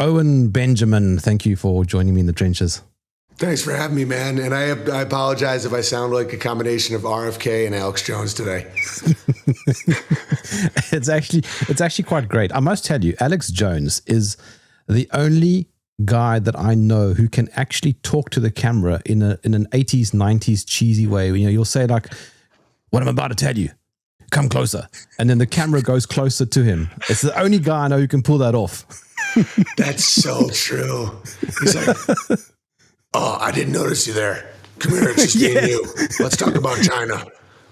Owen Benjamin, thank you for joining me in the trenches. Thanks for having me, man. And I apologize if I sound like a combination of RFK and Alex Jones today. It's actually quite great. I must tell you, Alex Jones is the only guy that I know who can actually talk to the camera in an 80s, 90s cheesy way. You know, you'll say like, "What I'm about to tell you, come closer," and then the camera goes closer to him. It's the only guy I know who can pull that off. That's so true. He's like, "Oh, I didn't notice you there. Come here, it's just me and you. Let's talk about China.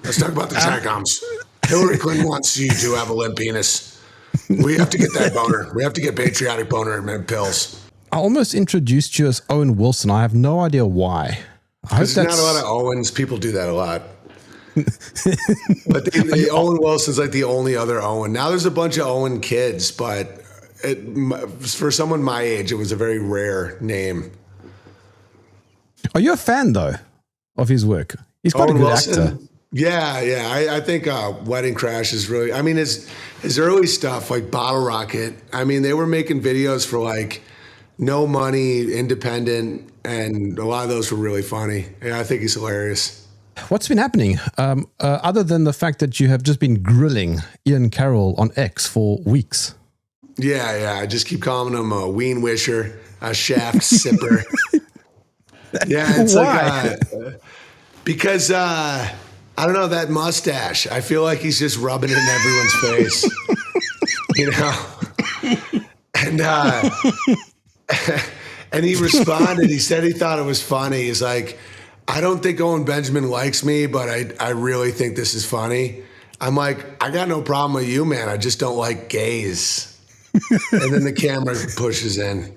Let's talk about the Chicoms. Hillary Clinton wants you to have a limp penis. We have to get that boner. We have to get patriotic boner and pills." I almost introduced you as Owen Wilson. I have no idea why. There's not a lot of Owens. People do that a lot. But Owen Wilson's like the only other Owen. Now there's a bunch of Owen kids, but for someone my age, it was a very rare name. Are you a fan, though, of his work? He's quite a good actor. Yeah. I think Wedding Crash is really, I mean, his early stuff, like Bottle Rocket, I mean, they were making videos for like no money, independent, and a lot of those were really funny. Yeah, I think he's hilarious. What's been happening? Other than the fact that you have just been grilling Ian Carroll on X for weeks. Yeah. I just keep calling him a ween wisher, a shaft sipper. Yeah, it's Why? like because I don't know, that mustache. I feel like he's just rubbing it in everyone's face, you know. And he responded. He said he thought it was funny. He's like, "I don't think Owen Benjamin likes me, but I really think this is funny." I'm like, "I got no problem with you, man. I just don't like gays." And then the camera pushes in.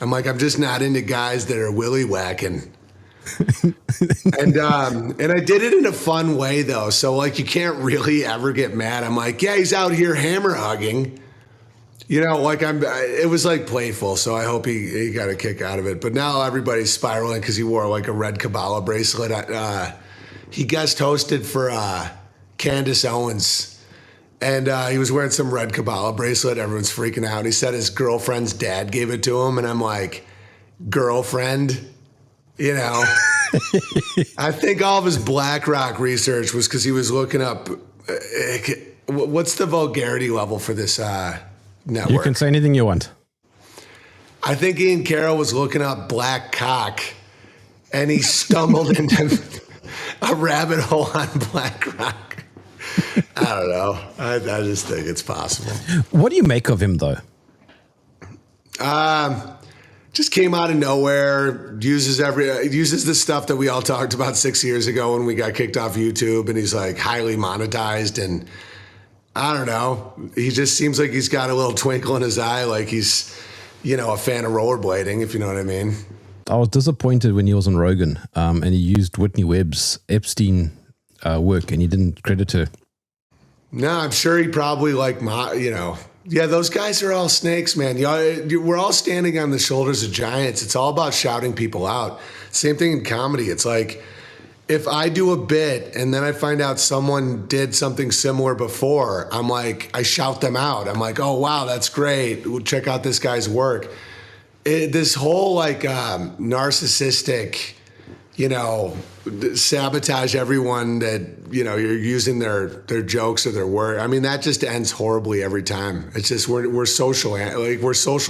I'm like, "I'm just not into guys that are willy whacking." And I did it in a fun way though. So like, you can't really ever get mad. I'm like, "Yeah, he's out here hammer hugging." You know, like it was like playful. So I hope he got a kick out of it. But now everybody's spiraling because he wore like a red Kabbalah bracelet. He guest hosted for Candace Owens. And he was wearing some red Kabbalah bracelet. Everyone's freaking out. He said his girlfriend's dad gave it to him. And I'm like, girlfriend? You know? I think all of his BlackRock research was because he was looking up, what's the vulgarity level for this network? You can say anything you want. I think Ian Carroll was looking up black cock. And he stumbled into a rabbit hole on BlackRock. I don't know. I just think it's possible. What do you make of him, though? Just came out of nowhere. Uses the stuff that we all talked about 6 years ago when we got kicked off YouTube, and he's like highly monetized. And I don't know. He just seems like he's got a little twinkle in his eye, like he's, you know, a fan of rollerblading, if you know what I mean. I was disappointed when he was on Rogan, and he used Whitney Webb's Epstein work, and he didn't credit her. No, I'm sure he probably yeah, those guys are all snakes, man. We're all standing on the shoulders of giants. It's all about shouting people out. Same thing in comedy. It's like, if I do a bit and then I find out someone did something similar before, I'm like, I shout them out. I'm like, "Oh, wow, that's great. We'll check out this guy's work." This whole like narcissistic, you know, sabotage everyone that, you know, you're using their jokes or their word. I mean, that just ends horribly every time. It's just we're social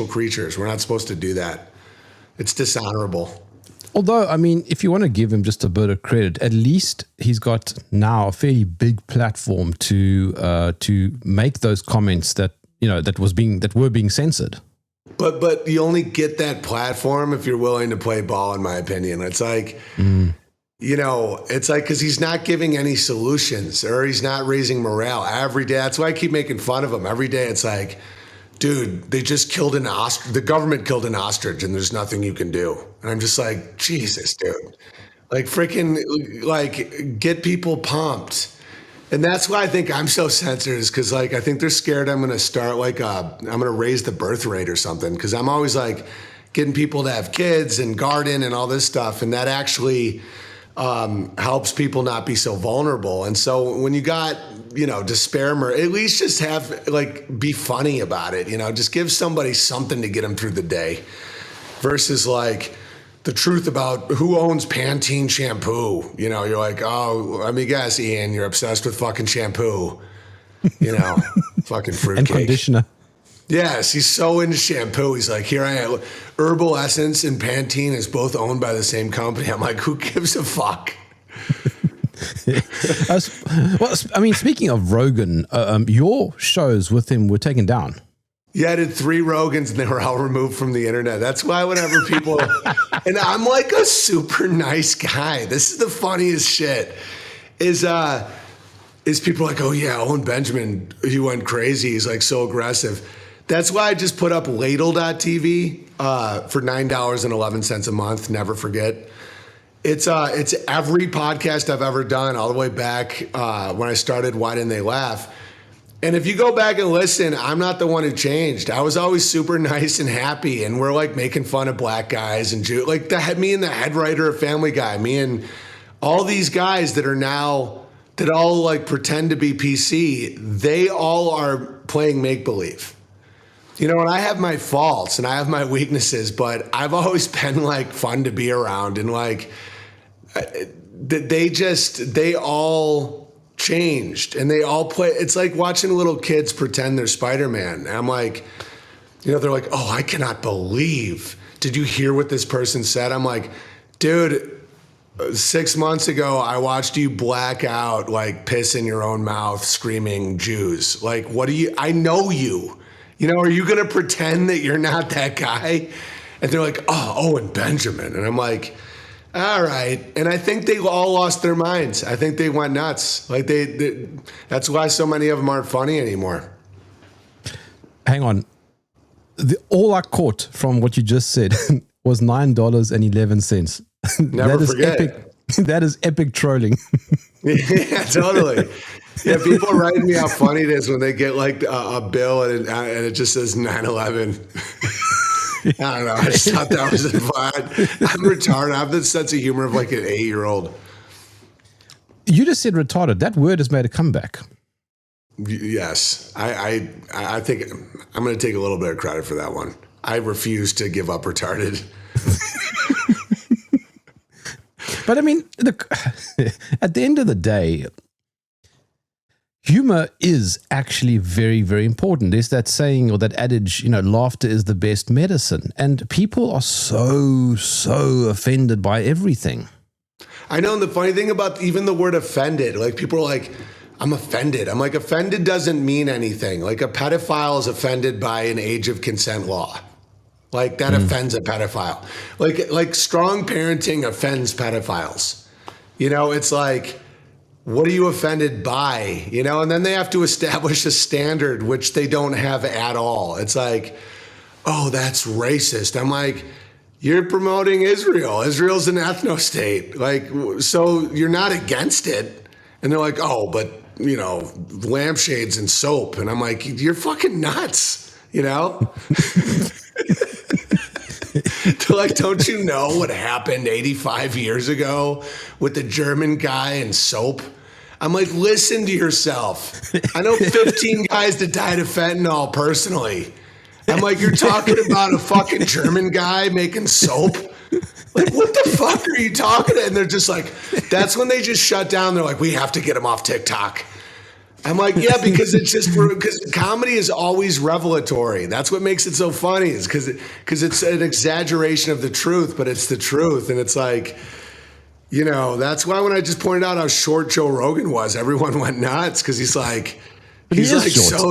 creatures. We're not supposed to do that. It's dishonorable. Although, I mean, if you want to give him just a bit of credit, at least he's got now a fairly big platform to make those comments that, you know, that were being censored. But you only get that platform if you're willing to play ball, in my opinion. It's like, you know, it's like, because he's not giving any solutions or he's not raising morale every day. That's why I keep making fun of him. Every day it's like, dude, they just killed an ostrich. The government killed an ostrich and there's nothing you can do. And I'm just like, Jesus, dude. Like, freaking, like, get people pumped. And that's why I think I'm so censored, is because, like, I think they're scared I'm going to start, like, I'm going to raise the birth rate or something. Because I'm always, like, getting people to have kids and garden and all this stuff. And that actually helps people not be so vulnerable. And so when you got, despair, at least just have be funny about it, just give somebody something to get them through the day versus the truth about who owns Pantene shampoo. You're like, oh, let me guess, Ian, you're obsessed with fucking shampoo, fucking fruitcake. And conditioner. Yes, he's so into shampoo. He's like, here I am. Herbal Essence and Pantene is both owned by the same company. I'm like, who gives a fuck? Speaking of Rogan, your shows with him were taken down. Yeah, I did 3 Rogans and they were all removed from the internet. That's why whenever people, and I'm like a super nice guy. This is the funniest shit is people are like, oh yeah, Owen Benjamin, he went crazy. He's like so aggressive. That's why I just put up ladle.tv for $9.11 a month. Never forget. It's every podcast I've ever done all the way back when I started Why Didn't They Laugh? And if you go back and listen, I'm not the one who changed. I was always super nice and happy, and we're making fun of black guys and Jew. Me and the head writer of Family Guy, me and all these guys that are now that all pretend to be PC. They all are playing make believe. And I have my faults and I have my weaknesses, but I've always been fun to be around, and they all changed and they all play. It's like watching little kids pretend they're Spider-Man. I'm like, they're like, oh, I cannot believe. Did you hear what this person said? I'm like, dude, 6 months ago, I watched you black out, piss in your own mouth, screaming Jews. I know you. Are you going to pretend that you're not that guy? And they're like, oh, Owen Benjamin. And I'm like, all right. And I think they all lost their minds. I think they went nuts. That's why so many of them aren't funny anymore. Hang on. All I caught from what you just said was $9.11. Never forget. Epic. That is epic trolling. Yeah, totally. Yeah, people are writing me how funny it is when they get a bill and it just says 9/11. I don't know. I just thought that was fun. I'm retarded. I have the sense of humor of an 8-year-old. You just said retarded. That word has made a comeback. Yes. I think I'm going to take a little bit of credit for that one. I refuse to give up retarded. But look, at the end of the day, humor is actually very, very important. There's that saying or that adage, laughter is the best medicine. And people are so offended by everything. I know. And the funny thing about even the word offended, people are like, I'm offended. I'm like, offended doesn't mean anything. A pedophile is offended by an age of consent law. That offends a pedophile. Strong parenting offends pedophiles. It's what are you offended by? And then they have to establish a standard, which they don't have at all. It's oh, that's racist. I'm like, you're promoting Israel. Israel's an ethno-state. So you're not against it. And they're like, oh, but, lampshades and soap. And I'm like, you're fucking nuts, They're like, don't you know what happened 85 years ago with the German guy and soap? I'm like, listen to yourself. I know 15 guys that died of fentanyl personally. I'm like, you're talking about a fucking German guy making soap? What the fuck are you talking about? And they're just like, that's when they just shut down. They're like, we have to get him off TikTok. I'm like, yeah, because because comedy is always revelatory. That's what makes it so funny, is because it's an exaggeration of the truth, but it's the truth. And it's that's why when I just pointed out how short Joe Rogan was, everyone went nuts, because he's so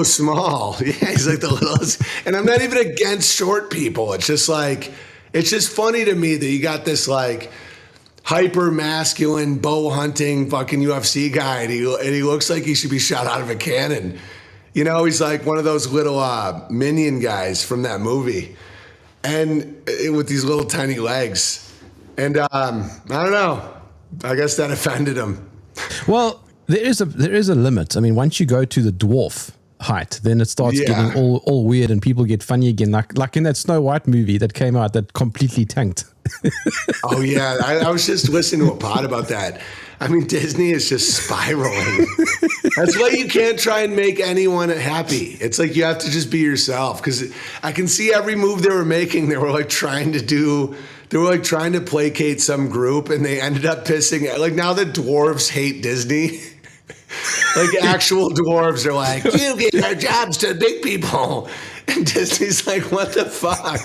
small. Yeah, he's the littlest. And I'm not even against short people. It's just funny to me that you got this hyper masculine bow hunting fucking UFC guy, and he looks like he should be shot out of a cannon. He's one of those little minion guys from that movie, and with these little tiny legs. And I don't know. I guess that offended him. Well, there is a limit. Once you go to the dwarf height, then it starts getting all weird, and people get funny again. Like in that Snow White movie that came out that completely tanked. Oh yeah, I was just listening to a pod about that. I mean, Disney is just spiraling. That's why you can't try and make anyone happy. It's like you have to just be yourself. Because I can see every move they were making, they were like trying to placate some group, and they ended up pissing. Like now the dwarves hate Disney. Like actual dwarves are like, you give our jobs to big people. And Disney's like, what the fuck?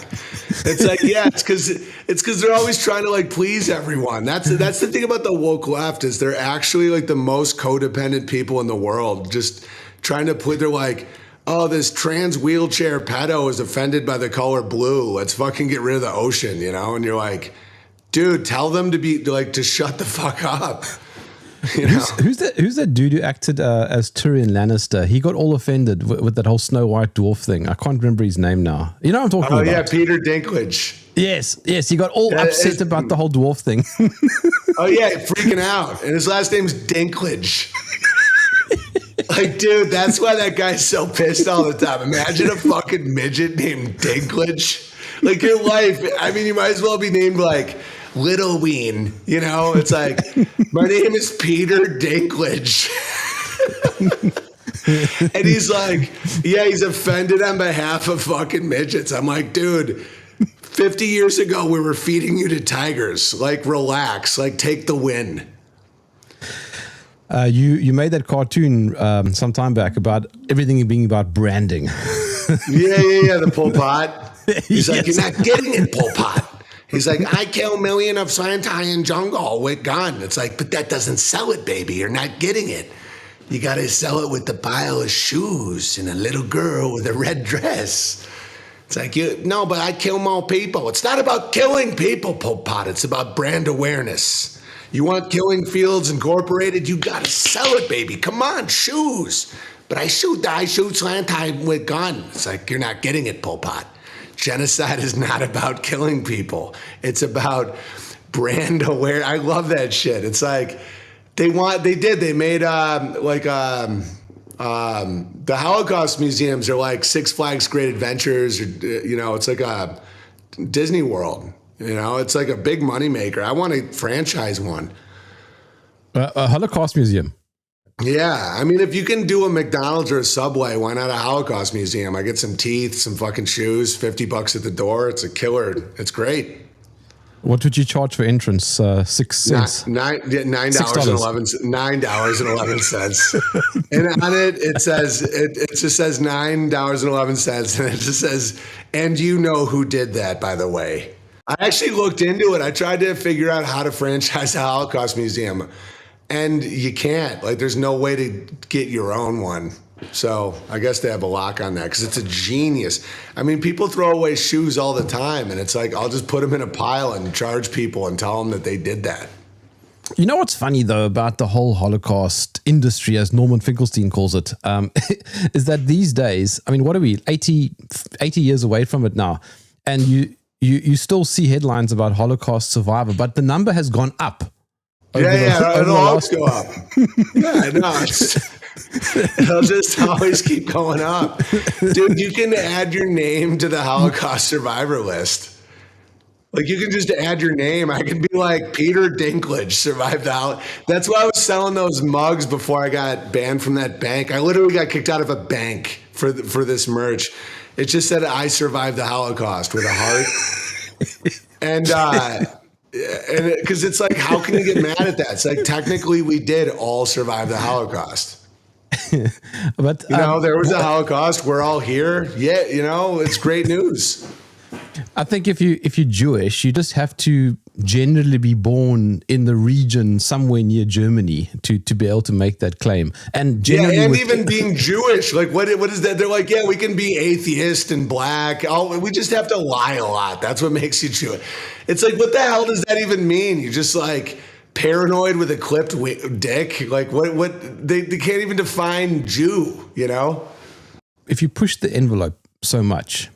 It's like, yeah, it's because they're always trying to like please everyone. That's the thing about the woke left is they're actually like the most codependent people in the world. Just trying to put, they're like, oh, this trans wheelchair pedo is offended by the color blue. Let's fucking get rid of the ocean, you know? And you're like, dude, tell them to shut the fuck up. You know? Who's that dude who acted as Tyrion Lannister? He got all offended with that whole Snow White dwarf thing. I can't remember his name now. You know what I'm talking about? Oh yeah, Peter Dinklage. Yes. He got all upset about the whole dwarf thing. Oh yeah, freaking out. And his last name's Dinklage. Like, dude, that's why that guy's so pissed all the time. Imagine a fucking midget named Dinklage. Like your life, I mean, you might as well be named like Little Ween, you know? It's like, my name is Peter Dinklage. And he's like, yeah, he's offended on behalf of fucking midgets. I'm like, dude, 50 years ago, we were feeding you to tigers. Like, relax. Like, take the win. You made that cartoon some time back about everything being about branding. Yeah, the Pol Pot. He's like, you're not getting it, Pol Pot. He's like, I kill million of Scientology jungle with gun. It's like, but that doesn't sell it, baby. You're not getting it. You got to sell it with the pile of shoes and a little girl with a red dress. It's like, no, but I kill more people. It's not about killing people, Pol Pot. It's about brand awareness. You want Killing Fields Incorporated? You got to sell it, baby. Come on, shoes. But I shoot Scientology with gun. It's like, you're not getting it, Pol Pot. Genocide is not about killing people. It's about brand aware. I love that shit. It's like they made the Holocaust museums are like Six Flags Great Adventures, or, you know, it's like a Disney World. You know, it's like a big moneymaker. I want to franchise one. A Holocaust museum. Yeah, I mean, if you can do a McDonald's or a Subway, why not a Holocaust museum? I get some teeth, some fucking shoes, $50 at the door. It's a killer. It's great. What would you charge for entrance? 6 cents. $9.11. And on it, it just says $9.11, and it just says, and you know who did that, by the way. I actually looked into it. I tried to figure out how to franchise a Holocaust museum. And you can't. Like, there's no way to get your own one. So I guess they have a lock on that because it's a genius. I mean, people throw away shoes all the time, and it's like, I'll just put them in a pile and charge people and tell them that they did that. You know what's funny, though, about the whole Holocaust industry, as Norman Finkelstein calls it, is that these days, I mean, what are we, 80 years away from it now? And you still see headlines about Holocaust survivor, but the number has gone up. It'll always go up. Yeah, no, it'll just always keep going up. Dude, you can add your name to the Holocaust survivor list. Like, you can just add your name. I could be like, Peter Dinklage survived the Holocaust. That's why I was selling those mugs before I got banned from that bank. I literally got kicked out of a bank for this merch. It just said, I survived the Holocaust with a heart. And because it's like, how can you get mad at that? It's like, technically we did all survive the Holocaust. But you know, there was a Holocaust. We're all here. Yeah, you know, it's great news. I think if you're Jewish, you just have to generally be born in the region somewhere near Germany to be able to make that claim. And generally, even being Jewish, like what is that? They're like, yeah, we can be atheist and black. We just have to lie a lot. That's what makes you Jewish. It's like, what the hell does that even mean? You're just like paranoid with a clipped dick. Like what? They can't even define Jew. You know, if you push the envelope so much,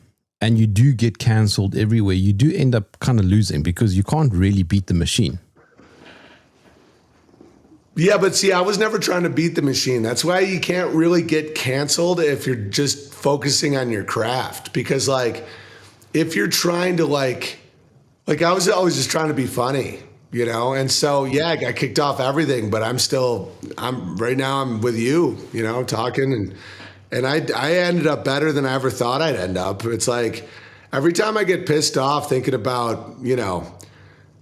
and you do get cancelled everywhere, you do end up kind of losing because you can't really beat the machine. Yeah, but see, I was never trying to beat the machine. That's why you can't really get canceled if you're just focusing on your craft. Because, like, if you're trying to, like like I was always just trying to be funny, you know? And so, yeah, I got kicked off everything, but right now I'm with you, you know, talking and I ended up better than I ever thought I'd end up. It's like every time I get pissed off thinking about, you know,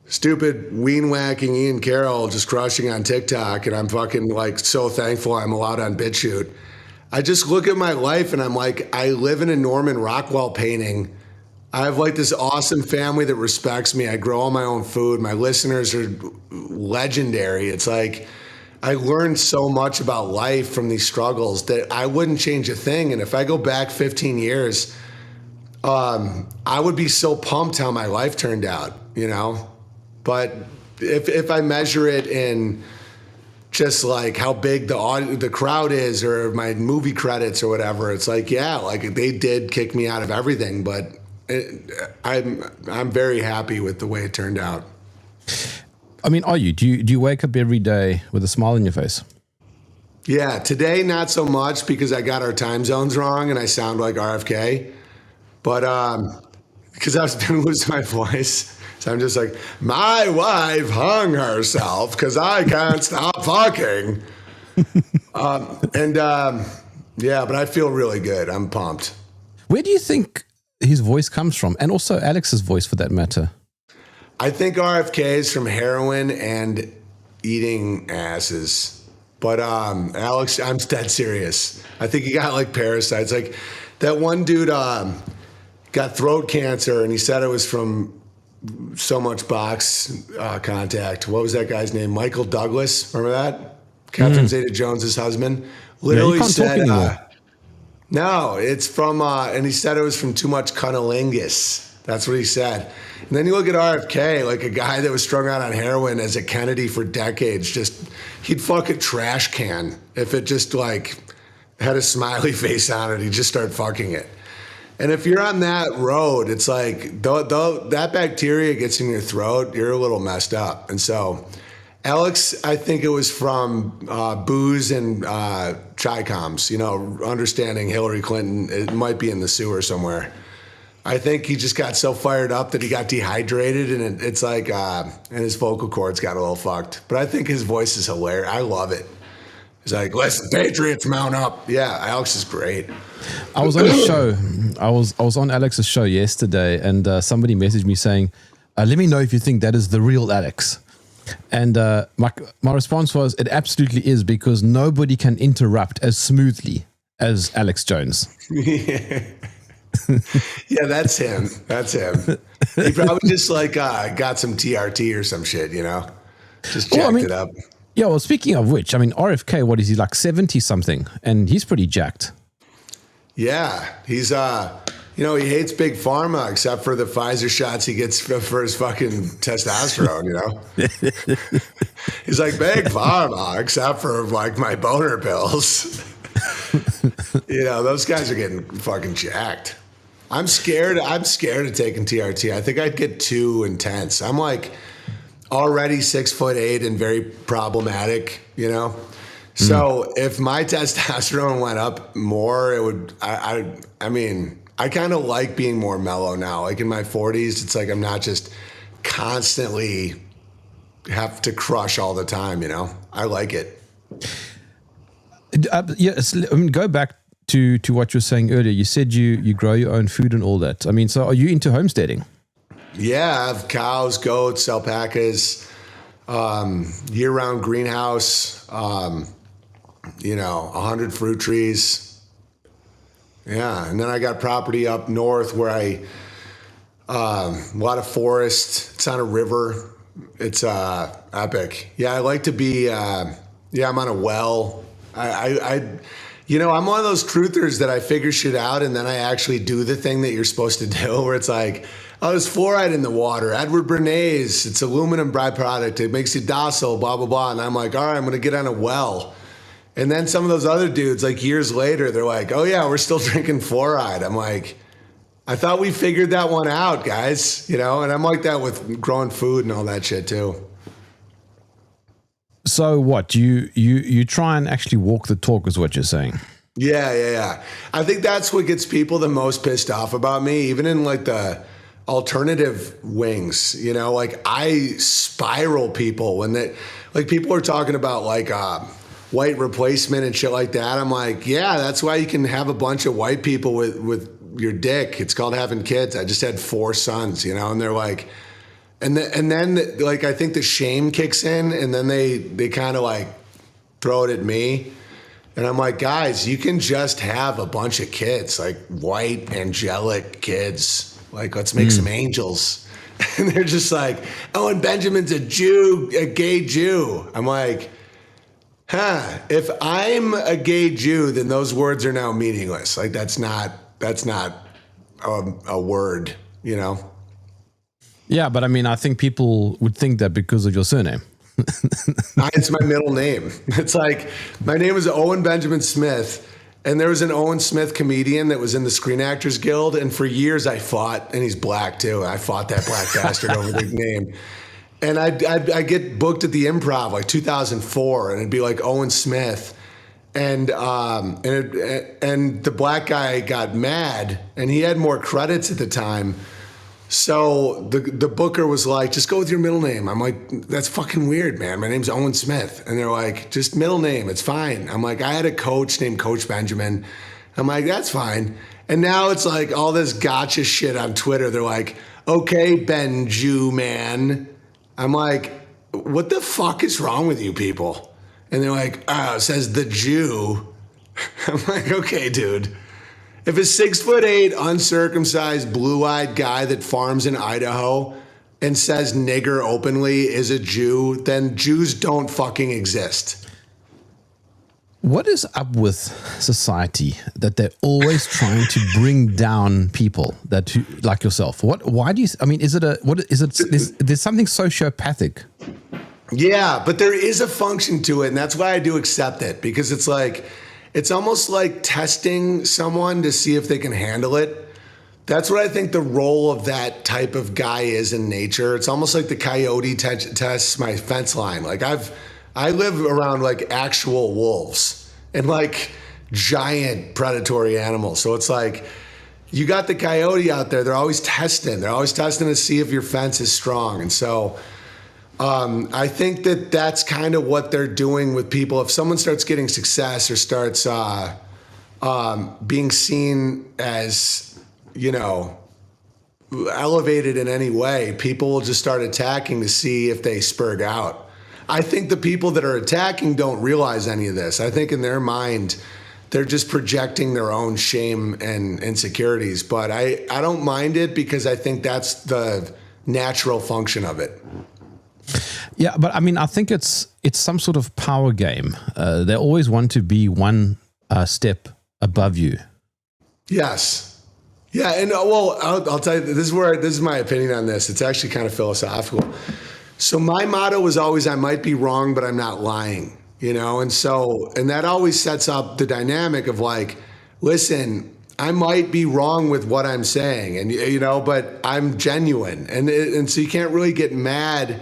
stupid ween whacking Ian Carroll just crushing on TikTok, and I'm fucking like so thankful I'm allowed on BitChute. I just look at my life and I'm like, I live in a Norman Rockwell painting. I have like this awesome family that respects me. I grow all my own food. My listeners are legendary. It's like I learned so much about life from these struggles that I wouldn't change a thing. And if I go back 15 years, I would be so pumped how my life turned out, you know? But if I measure it in just like how big the crowd is or my movie credits or whatever, it's like, yeah, like they did kick me out of everything, but I'm very happy with the way it turned out. I mean, do you wake up every day with a smile on your face? Yeah, today not so much because I got our time zones wrong and I sound like RFK. But because I've been losing my voice, so I'm just like, my wife hung herself because I can't stop fucking. Yeah, but I feel really good. I'm pumped. Where do you think his voice comes from, and also Alex's voice for that matter? I think RFK is from heroin and eating asses. But Alex, I'm dead serious. I think he got like parasites. Like that one dude got throat cancer, and he said it was from so much box contact. What was that guy's name? Michael Douglas. Remember that? Catherine Zeta-Jones's husband. Literally said, no, it's from, and he said it was from too much cunnilingus. That's what he said. And then you look at RFK, like a guy that was strung out on heroin as a Kennedy for decades. He'd fuck a trash can if it just like had a smiley face on it. He'd just start fucking it. And if you're on that road, it's like that bacteria gets in your throat, you're a little messed up. And so Alex, I think it was from booze and Chi-Coms, you know, understanding Hillary Clinton. It might be in the sewer somewhere. I think he just got so fired up that he got dehydrated, and it's like, and his vocal cords got a little fucked. But I think his voice is hilarious. I love it. He's like, listen, Patriots mount up. Yeah, Alex is great. I was on a show. I was on Alex's show yesterday, and somebody messaged me saying, let me know if you think that is the real Alex. And my response was, it absolutely is, because nobody can interrupt as smoothly as Alex Jones. Yeah, that's him. That's him. He probably just like got some TRT or some shit, you know? Just jacked it up. Yeah, well, speaking of which, I mean, RFK, what is he, like 70 something? And he's pretty jacked. Yeah, he's, you know, he hates big pharma except for the Pfizer shots he gets for his fucking testosterone, you know? He's like, big pharma except for like my boner pills. You know, those guys are getting fucking jacked. I'm scared of taking TRT. I think I'd get too intense. I'm like already 6'8" and very problematic, you know? So if my testosterone went up more, it would, I mean, I kind of like being more mellow now. Like in my 40s, it's like I'm not just constantly have to crush all the time, you know? I like it. Yes, I mean, go back to what you were saying earlier. You said you grow your own food and all that. I mean, so are you into homesteading? Yeah, I have cows, goats, alpacas, year-round greenhouse, you know, 100 fruit trees. Yeah, and then I got property up north where a lot of forest. It's on a river. It's epic. Yeah, I like to be, I'm on a well. You know, I'm one of those truthers that I figure shit out and then I actually do the thing that you're supposed to do, where it's like, oh, there's fluoride in the water. Edward Bernays, it's aluminum byproduct. It makes you docile, blah, blah, blah. And I'm like, all right, I'm going to get on a well. And then some of those other dudes, like years later, they're like, oh yeah, we're still drinking fluoride. I'm like, I thought we figured that one out, guys. You know, and I'm like that with growing food and all that shit too. So what, you try and actually walk the talk is what you're saying? Yeah. I think that's what gets people the most pissed off about me, even in like the alternative wings, you know, like I spiral people when they, like people are talking about like white replacement and shit like that. I'm like, yeah, that's why you can have a bunch of white people with your dick. It's called having kids. I just had 4 sons, you know, and they're like, and then like I think the shame kicks in, and then they kind of like throw it at me. And I'm like, guys, you can just have a bunch of kids, like white, angelic kids. Like, let's make some angels. And they're just like, Owen Benjamin's a Jew, a gay Jew. I'm like, if I'm a gay Jew, then those words are now meaningless. Like, that's not a word, you know? Yeah, but I mean, I think people would think that because of your surname. It's my middle name. It's like, my name is Owen Benjamin Smith, and there was an Owen Smith comedian that was in the Screen Actors Guild, and for years I fought, and he's black too, and I fought that black bastard over the name. And I'd get booked at the Improv like 2004, and it'd be like Owen Smith, and the black guy got mad, and he had more credits at the time. So the booker was like, just go with your middle name. I'm like, that's fucking weird, man. My name's Owen Smith. And they're like, just middle name. It's fine. I'm like, I had a coach named Coach Benjamin. I'm like, that's fine. And now it's like all this gotcha shit on Twitter. They're like, okay, Ben Jew man. I'm like, what the fuck is wrong with you people? And they're like, oh, it says the Jew. I'm like, okay, dude. If a 6'8", uncircumcised, blue-eyed guy that farms in Idaho and says nigger openly is a Jew, then Jews don't fucking exist. What is up with society that they're always trying to bring down people that like yourself? Why do you? I mean, is it there's something sociopathic? Yeah, but there is a function to it, and that's why I do accept it, because it's like, it's almost like testing someone to see if they can handle it. That's what I think the role of that type of guy is in nature. It's almost like the coyote tests my fence line. Like I live around like actual wolves and like giant predatory animals. So it's like, you got the coyote out there. They're always testing. They're always testing to see if your fence is strong. And so I think that that's kind of what they're doing with people. If someone starts getting success or starts being seen as, you know, elevated in any way, people will just start attacking to see if they spurg out. I think the people that are attacking don't realize any of this. I think in their mind, they're just projecting their own shame and insecurities. But I don't mind it, because I think that's the natural function of it. Yeah, but I mean, I think it's some sort of power game. They always want to be one step above you. Yes. Yeah, and well, I'll tell you, this is my opinion on this. It's actually kind of philosophical. So my motto was always, I might be wrong, but I'm not lying, you know? And that always sets up the dynamic of like, listen, I might be wrong with what I'm saying, and you know, but I'm genuine. And so you can't really get mad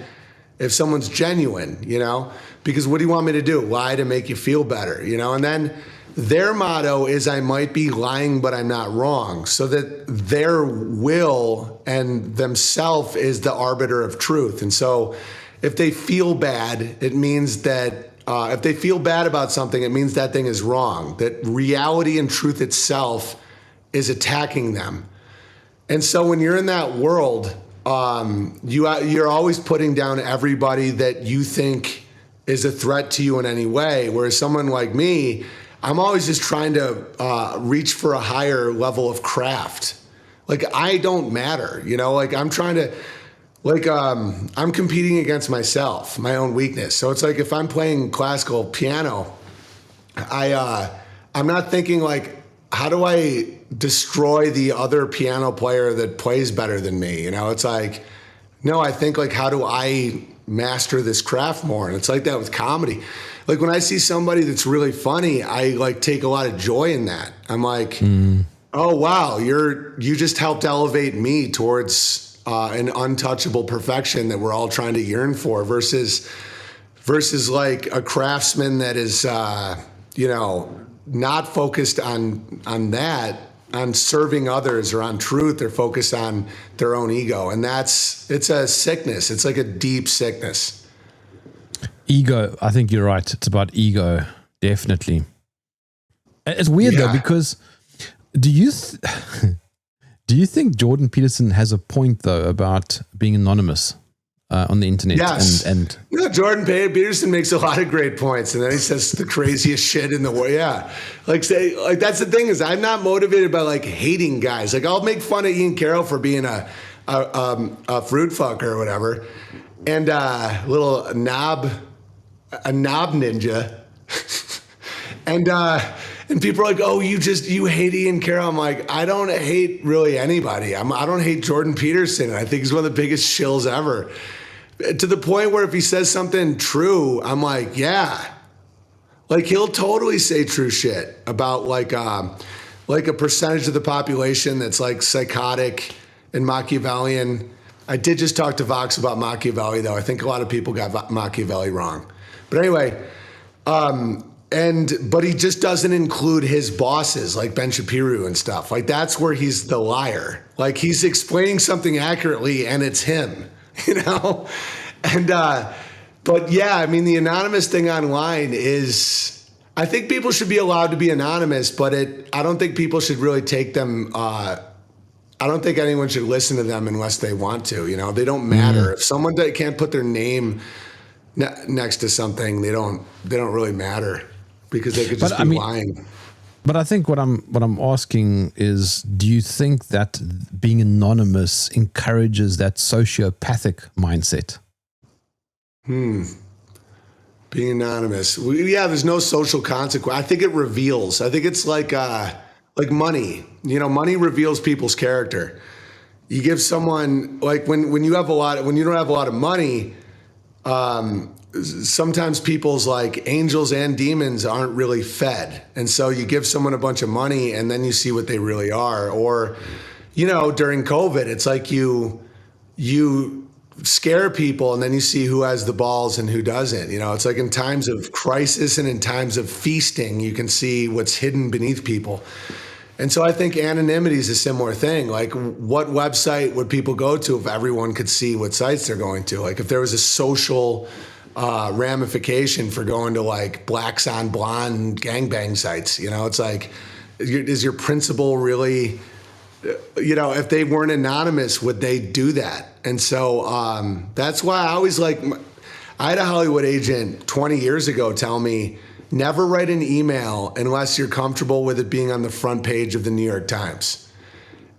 if someone's genuine, you know, because what do you want me to do? Lie to make you feel better, you know? And then their motto is, I might be lying, but I'm not wrong. So that their will and themself is the arbiter of truth. And so if they feel bad, it means that if they feel bad about something, it means that thing is wrong, that reality and truth itself is attacking them. And so when you're in that world, you're always putting down everybody that you think is a threat to you in any way. Whereas someone like me, I'm always just trying to reach for a higher level of craft. Like, I don't matter, you know, like I'm trying to, like, I'm competing against myself, my own weakness. So it's like, if I'm playing classical piano, I'm not thinking like, how do I destroy the other piano player that plays better than me? You know, it's like, no, I think like, how do I master this craft more? And it's like that with comedy. Like when I see somebody that's really funny, I like take a lot of joy in that. I'm like, oh wow, you just helped elevate me towards an untouchable perfection that we're all trying to yearn for, versus like a craftsman that is, you know, not focused on that, serving others or on truth. They're focused on their own ego. And it's a sickness. It's like a deep sickness. Ego. I think you're right. It's about ego. Definitely. It's weird though, because do you think Jordan Peterson has a point though about being anonymous on the internet? Yes. And Jordan Peterson makes a lot of great points, and then he says the craziest shit in the world. Yeah, like that's the thing is I'm not motivated by like hating guys. Like I'll make fun of Ian Carroll for being a fruit fucker or whatever, and a knob ninja, and people are like, oh, you hate Ian Carroll. I'm like, I don't hate really anybody. I don't hate Jordan Peterson. I think he's one of the biggest shills ever. To the point where if he says something true, I'm like, yeah. Like he'll totally say true shit about like a percentage of the population that's like psychotic and Machiavellian. I did just talk to Vox about Machiavelli though. I think a lot of people got Machiavelli wrong. But anyway, but he just doesn't include his bosses like Ben Shapiro and stuff. Like that's where he's the liar. Like he's explaining something accurately and it's him, you know? And but yeah, I mean the anonymous thing online is, I think people should be allowed to be anonymous, but I don't think people should really take them I don't think anyone should listen to them unless they want to, you know? They don't matter. If someone can't put their name next to something, they don't really matter. Because they could just be lying. But I think what I'm asking is, do you think that being anonymous encourages that sociopathic mindset? Being anonymous. There's no social consequence. I think it reveals. I think it's like money. You know, money reveals people's character. You give someone like when you don't have a lot of money, sometimes people's like angels and demons aren't really fed. And so you give someone a bunch of money and then you see what they really are. Or, you know, during COVID, it's like you scare people and then you see who has the balls and who doesn't. You know, it's like in times of crisis and in times of feasting, you can see what's hidden beneath people. And so I think anonymity is a similar thing. Like what website would people go to if everyone could see what sites they're going to? Like if there was a social ramification for going to like blacks on blonde gangbang sites, you know, it's like, is your principal really, you know, if they weren't anonymous, would they do that? And so that's why I always like, I had a Hollywood agent 20 years ago tell me, never write an email unless you're comfortable with it being on the front page of the New York Times.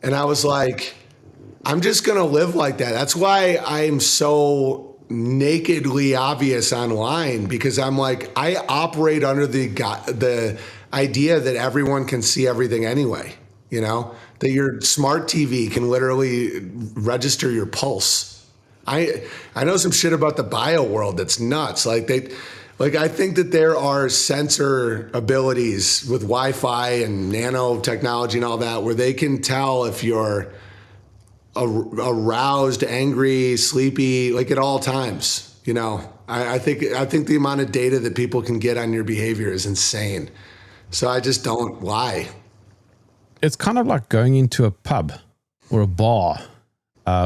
And I was like, I'm just going to live like that. That's why I'm so nakedly obvious online, because I'm like, I operate under the idea that everyone can see everything anyway, you know, that your smart TV can literally register your pulse. I know some shit about the bio world that's nuts. Like I think that there are sensor abilities with Wi-Fi and nanotechnology and all that where they can tell if you're aroused, angry, sleepy, like at all times. You know, I think the amount of data that people can get on your behavior is insane. So I just don't lie. It's kind of like going into a pub or a bar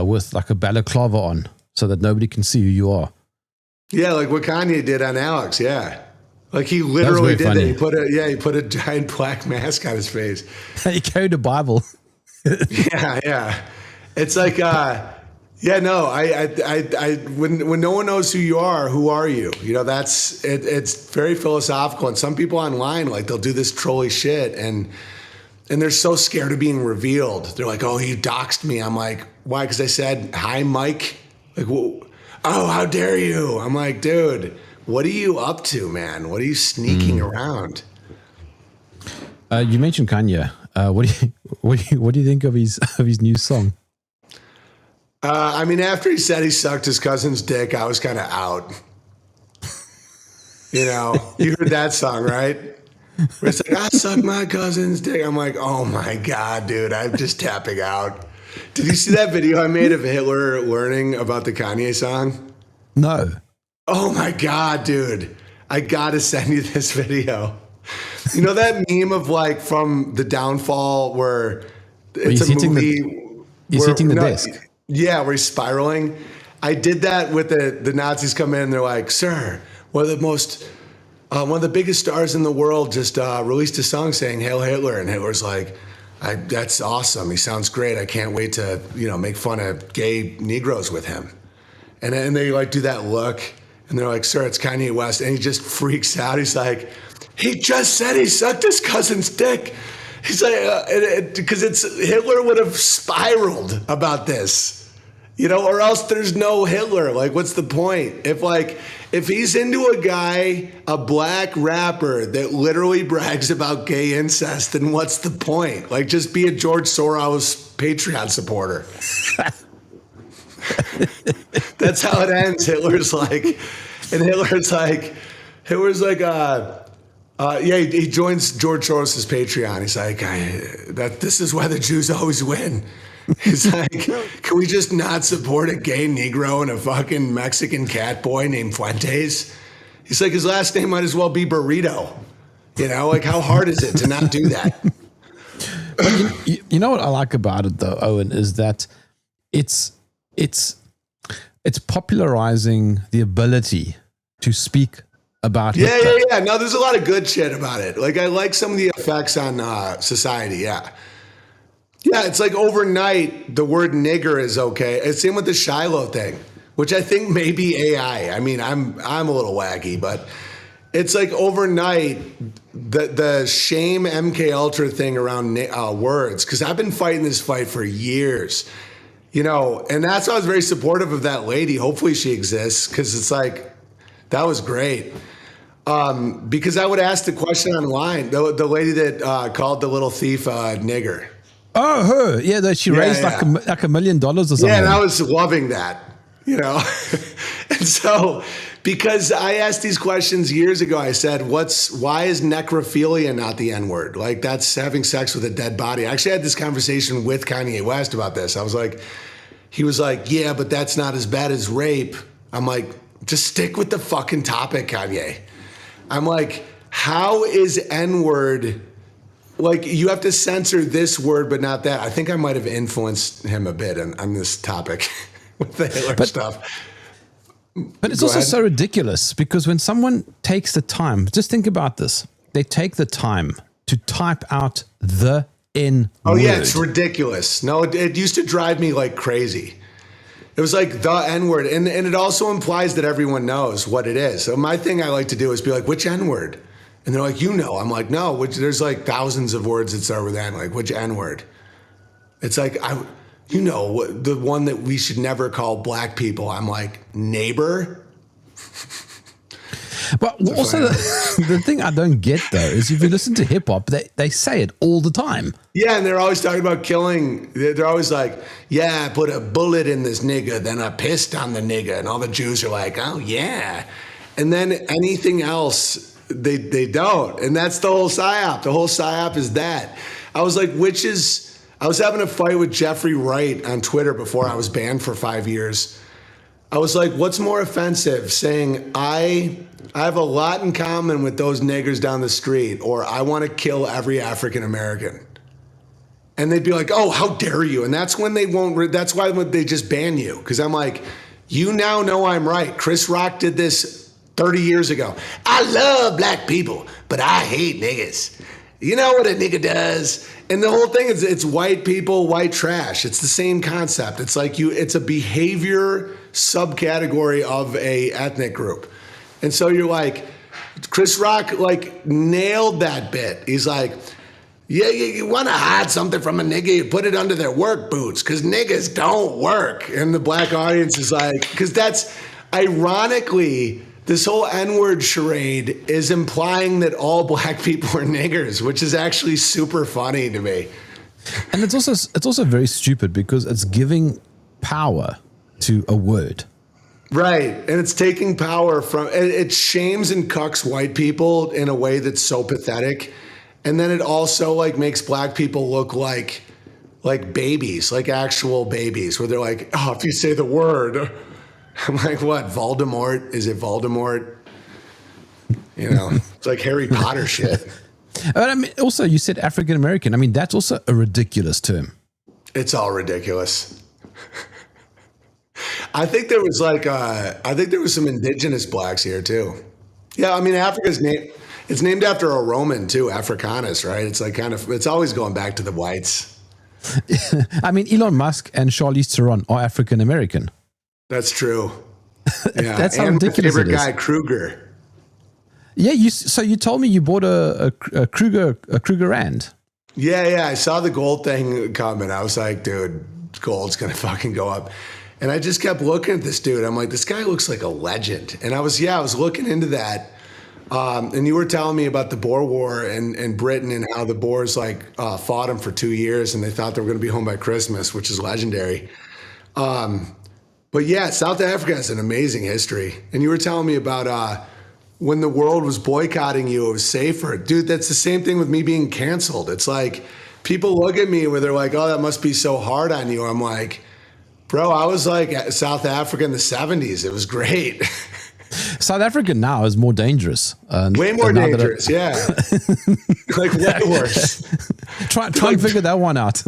with like a balaclava on so that nobody can see who you are. Yeah, like what Kanye did on Alex. Yeah, like he literally did that. He put a giant black mask on his face. He carried a Bible. Yeah. It's like, when no one knows who you are, who are you? You know, that's it. It's very philosophical. And some people online, like they'll do this trolly shit, and they're so scared of being revealed. They're like, "Oh, you doxed me." I'm like, "Why?" Because I said, "Hi, Mike." Like, whoa. Oh, how dare you? I'm like, dude, what are you up to, man? What are you sneaking around? You mentioned Kanye. What do you think of his new song? I mean, after he said he sucked his cousin's dick, I was kind of out. You know, you heard that song, right? Where it's like, I sucked my cousin's dick. I'm like, oh my God, dude, I'm just tapping out. Did you see that video I made of Hitler learning about the Kanye song? No. Oh my God, dude. I got to send you this video. You know that meme of like from The Downfall where it's a movie. He's hitting the desk. Yeah, where he's spiraling. I did that with the Nazis come in and they're like, sir, one of the biggest stars in the world just released a song saying Hail Hitler. And Hitler's like, that's awesome. He sounds great. I can't wait to, make fun of gay Negroes with him. And then they like do that look and they're like, sir, it's Kanye West. And he just freaks out. He's like, he just said he sucked his cousin's dick. He's like, because Hitler would have spiraled about this, or else there's no Hitler. Like, what's the point? If he's into a guy, a black rapper that literally brags about gay incest, then what's the point? Like, just be a George Soros Patreon supporter. That's how it ends. Hitler's like, he joins George Soros' Patreon. He's like, this is why the Jews always win. He's like, can we just not support a gay Negro and a fucking Mexican cat boy named Fuentes? He's like, his last name might as well be Burrito. Like, how hard is it to not do that? But you know what I like about it, though, Owen, is that it's popularizing the ability to speak about Hitler. Yeah. No, there's a lot of good shit about it. Like, I like some of the effects on society. Yeah. Yeah, it's like overnight, the word nigger is okay. It's same with the Shiloh thing, which I think may be AI. I mean, I'm a little wacky, but it's like overnight, the shame MK Ultra thing around words, because I've been fighting this fight for years, and that's why I was very supportive of that lady. Hopefully she exists, because it's like, that was great. Because I would ask the question online, the lady that called the little thief a nigger. Oh, her. Yeah, that she raised like $1 million or something. Yeah, and I was loving that, And so, because I asked these questions years ago, I said, why is necrophilia not the N-word? Like, that's having sex with a dead body. I actually had this conversation with Kanye West about this. He was like, yeah, but that's not as bad as rape. I'm like, just stick with the fucking topic, Kanye. I'm like, how is N-word... Like, you have to censor this word, but not that. I think I might have influenced him a bit on this topic with the Hitler stuff. But it's also so ridiculous, because when someone takes the time, just think about this. They take the time to type out the N-word. Oh, yeah, it's ridiculous. No, it used to drive me like crazy. It was like the N-word. And it also implies that everyone knows what it is. So my thing I like to do is be like, which N-word? And they're like, I'm like, no, there's like thousands of words that start with N, like, which N-word? It's like, the one that we should never call black people. I'm like, neighbor? But also, the thing I don't get, though, is if you listen to hip-hop, they say it all the time. Yeah, and they're always talking about killing. They're always like, yeah, I put a bullet in this nigga, then I pissed on the nigga. And all the Jews are like, oh, yeah. And then anything else... They don't. And that's the whole psyop. The whole psyop is that. I was like, I was having a fight with Jeffrey Wright on Twitter before I was banned for 5 years. I was like, what's more offensive? Saying, I have a lot in common with those niggers down the street, or I want to kill every African American. And they'd be like, oh, how dare you? And that's when that's why they just ban you. Because I'm like, you now know I'm right. Chris Rock did this 30 years ago. I love black people, but I hate niggas. You know what a nigga does? And the whole thing is, it's white people, white trash. It's the same concept. It's like it's a behavior subcategory of a ethnic group. And so you're like, Chris Rock like nailed that bit. He's like, yeah, you want to hide something from a nigga, you put it under their work boots, because niggas don't work. And the black audience is like, because that's ironically, this whole N-word charade is implying that all black people are niggers, which is actually super funny to me. And it's also very stupid, because it's giving power to a word. Right. And it's taking power from it shames and cucks white people in a way that's so pathetic. And then it also like makes black people look like babies, like actual babies, where they're like, oh, if you say the word. I'm like, what, Voldemort? Is it Voldemort? It's like Harry Potter shit. But I mean, also, you said African American. I mean, that's also a ridiculous term. It's all ridiculous. I think there was some indigenous blacks here too. Yeah, I mean, it's named after a Roman too, Africanus, right? It's like it's always going back to the whites. I mean, Elon Musk and Charlize Theron are African American. That's true. Yeah, That's how and ridiculous my it favorite is. guy, Kruger. Yeah, so you told me you bought a Kruger Rand. Yeah, I saw the gold thing coming. I was like, dude, gold's gonna fucking go up. And I just kept looking at this dude. I'm like, this guy looks like a legend. And I was looking into that. And you were telling me about the Boer War in Britain and how the Boers fought him for 2 years and they thought they were going to be home by Christmas, which is legendary. But yeah, South Africa has an amazing history. And you were telling me about when the world was boycotting you, it was safer. Dude, that's the same thing with me being canceled. It's like people look at me where they're like, oh, that must be so hard on you. I'm like, bro, I was like South Africa in the 70s. It was great. South Africa now is more dangerous. Way more dangerous, yeah. Like way worse. Try and figure that one out.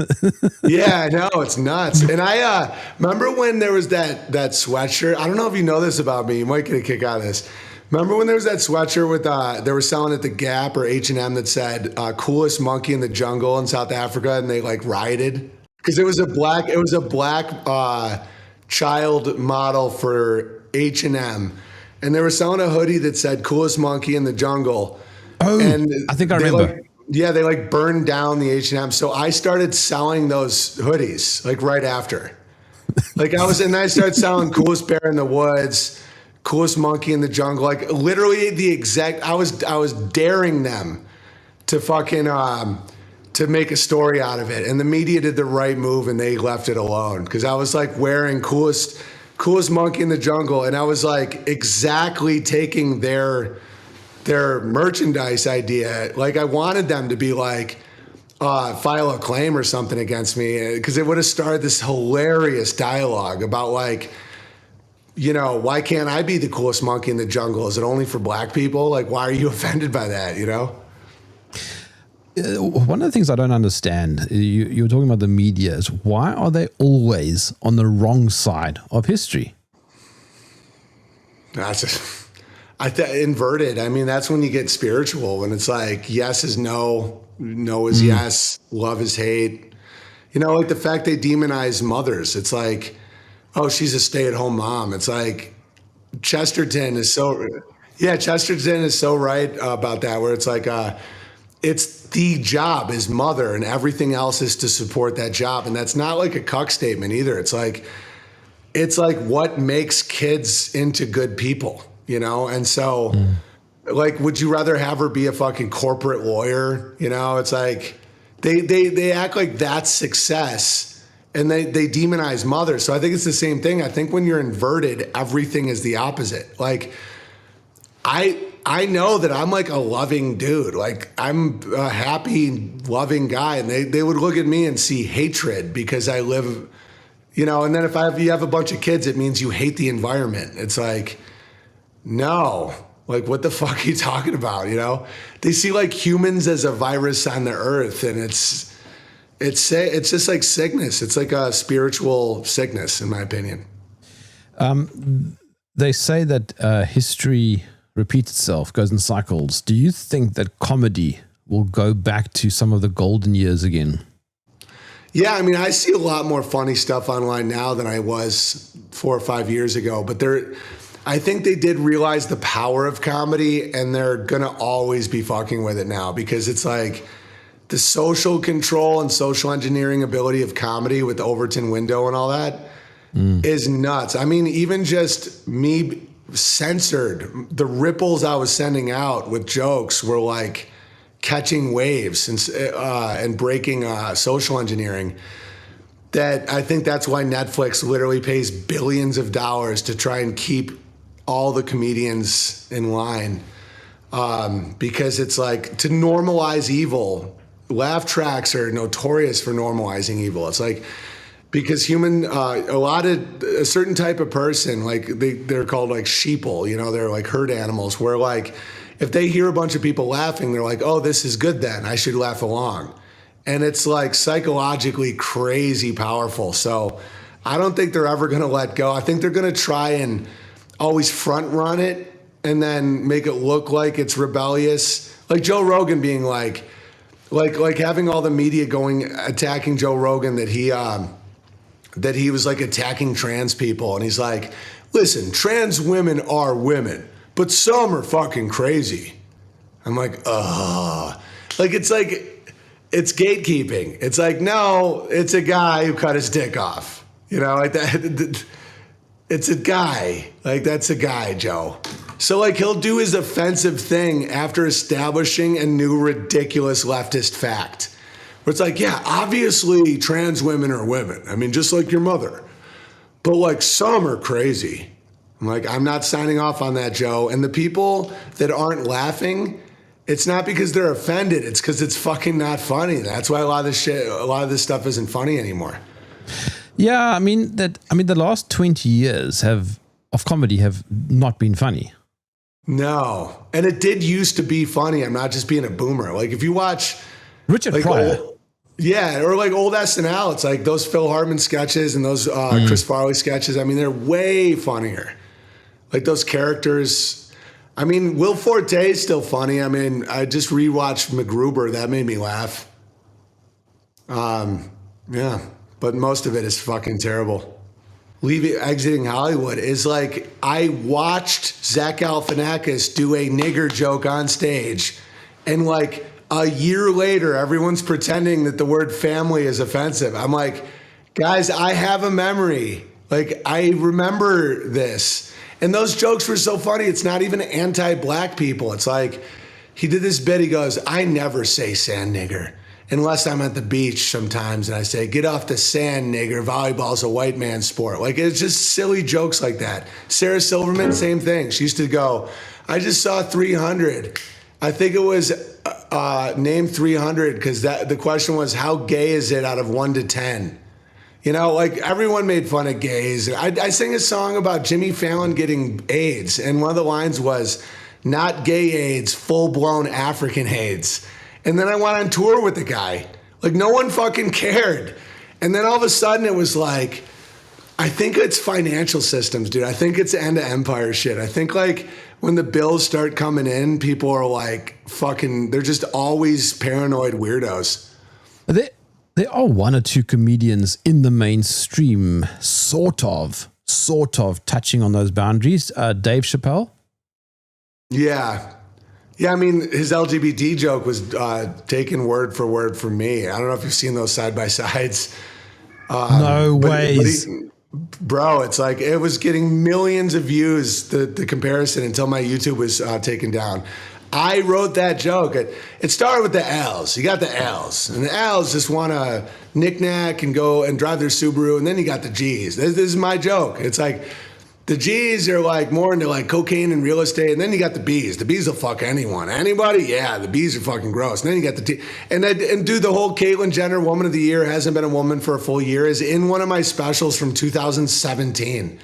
Yeah, I know, it's nuts. And I remember when there was that sweatshirt. I don't know if you know this about me. You might get a kick out of this. Remember when there was that sweatshirt with they were selling at the Gap or H&M that said "coolest monkey in the jungle" in South Africa, and they like rioted because it was a black child model for H&M. And they were selling a hoodie that said "coolest monkey in the jungle." Oh, and I think I remember. They burned down the H&M. So I started selling those hoodies right after. I started selling "coolest bear in the woods," "coolest monkey in the jungle." Like literally the exact. I was daring them to fucking to make a story out of it, and the media did the right move and they left it alone because I was like wearing coolest monkey in the jungle, and I was like exactly taking their merchandise idea. Like I wanted them to be like file a claim or something against me because it would have started this hilarious dialogue about like, why can't I be the coolest monkey in the jungle? Is it only for black people? Like, why are you offended by that? One of the things I don't understand, you were talking about the media, is why are they always on the wrong side of history? That's inverted. I mean, that's when you get spiritual, when it's like yes is no, no is yes, love is hate. Like the fact they demonize mothers. It's like, oh, she's a stay-at-home mom. It's like Chesterton is so right about that, where it's like it's the job is mother and everything else is to support that job. And that's not like a cuck statement either. It's like what makes kids into good people, And so like, would you rather have her be a fucking corporate lawyer? It's like they act like that's success and they demonize mothers. So I think it's the same thing. I think when you're inverted, everything is the opposite. Like I know that I'm like a loving dude. Like I'm a happy, loving guy. And they would look at me and see hatred because I live, and then if you have a bunch of kids, it means you hate the environment. It's like, no, like what the fuck are you talking about? They see like humans as a virus on the earth, and it's just like sickness. It's like a spiritual sickness, in my opinion. They say that history repeats itself, goes in cycles. Do you think that comedy will go back to some of the golden years again? Yeah, I mean, I see a lot more funny stuff online now than I was 4 or 5 years ago, but I think they did realize the power of comedy, and they're gonna always be fucking with it now because it's like the social control and social engineering ability of comedy with the Overton window and all that is nuts. I mean, even just me censored, the ripples I was sending out with jokes were like catching waves and breaking social engineering. That I think that's why Netflix literally pays billions of dollars to try and keep all the comedians in line, because it's like to normalize evil. Laugh tracks are notorious for normalizing evil. It's like, because a certain type of person, like they're called like sheeple, they're like herd animals, where like if they hear a bunch of people laughing, they're like, oh, this is good then. I should laugh along. And it's like psychologically crazy powerful. So I don't think they're ever going to let go. I think they're going to try and always front run it and then make it look like it's rebellious. Like Joe Rogan being like having all the media attacking Joe Rogan that he was like attacking trans people. And he's like, listen, trans women are women, but some are fucking crazy. I'm like, it's gatekeeping. It's like, no, it's a guy who cut his dick off. You know, like that. It's a guy. Like, that's a guy, Joe. So, like, he'll do his offensive thing after establishing a new ridiculous leftist fact. Where it's like, yeah, obviously trans women are women. I mean, just like your mother. But, like, some are crazy. I'm like, I'm not signing off on that, Joe. And the people that aren't laughing, it's not because they're offended. It's because it's fucking not funny. That's why a lot of this stuff isn't funny anymore. Yeah, I mean the last 20 years of comedy have not been funny. No, and it did used to be funny. I'm not just being a boomer. Like if you watch Richard Pryor, or like old SNL, it's like those Phil Hartman sketches and those Chris Farley sketches. I mean, they're way funnier. Like those characters. I mean, Will Forte is still funny. I mean, I just rewatched MacGruber. That made me laugh. Yeah, but most of it is fucking terrible. Exiting Hollywood is like, I watched Zach Galifianakis do a nigger joke on stage, and like a year later, everyone's pretending that the word family is offensive. I'm like, guys, I have a memory. Like, I remember this. And those jokes were so funny. It's not even anti-black people. It's like, he did this bit. He goes, I never say sand nigger unless I'm at the beach sometimes. And I say, get off the sand, nigger. Volleyball's a white man's sport. Like, it's just silly jokes like that. Sarah Silverman, same thing. She used to go, I just saw 300. I think it was name 300 because the question was, how gay is it out of 1 to 10? You know, like everyone made fun of gays. I sang a song about Jimmy Fallon getting AIDS, and one of the lines was, not gay AIDS, full-blown African AIDS. And then I went on tour with the guy. Like, no one fucking cared. And then all of a sudden it was like, I think it's financial systems, dude. I think it's end of empire shit. I think like when the bills start coming in, people are like fucking, they're just always paranoid weirdos. There are one or two comedians in the mainstream sort of touching on those boundaries. Dave Chappelle. Yeah. Yeah, I mean, his LGBT joke was taken word for word from me. I don't know if you've seen those side-by-sides. No ways. Bro, it's like it was getting millions of views, the comparison, until my YouTube was taken down. I wrote that joke. It started with the L's. You got the L's. And the L's just want to knick-knack and go and drive their Subaru. And then you got the G's. This is my joke. It's like the G's are like more into like cocaine and real estate. And then you got the B's. The B's will fuck anyone. Anybody? Yeah, the B's are fucking gross. And then you got the T. And dude, the whole Caitlyn Jenner Woman of the Year, hasn't been a woman for a full year, is in one of my specials from 2017.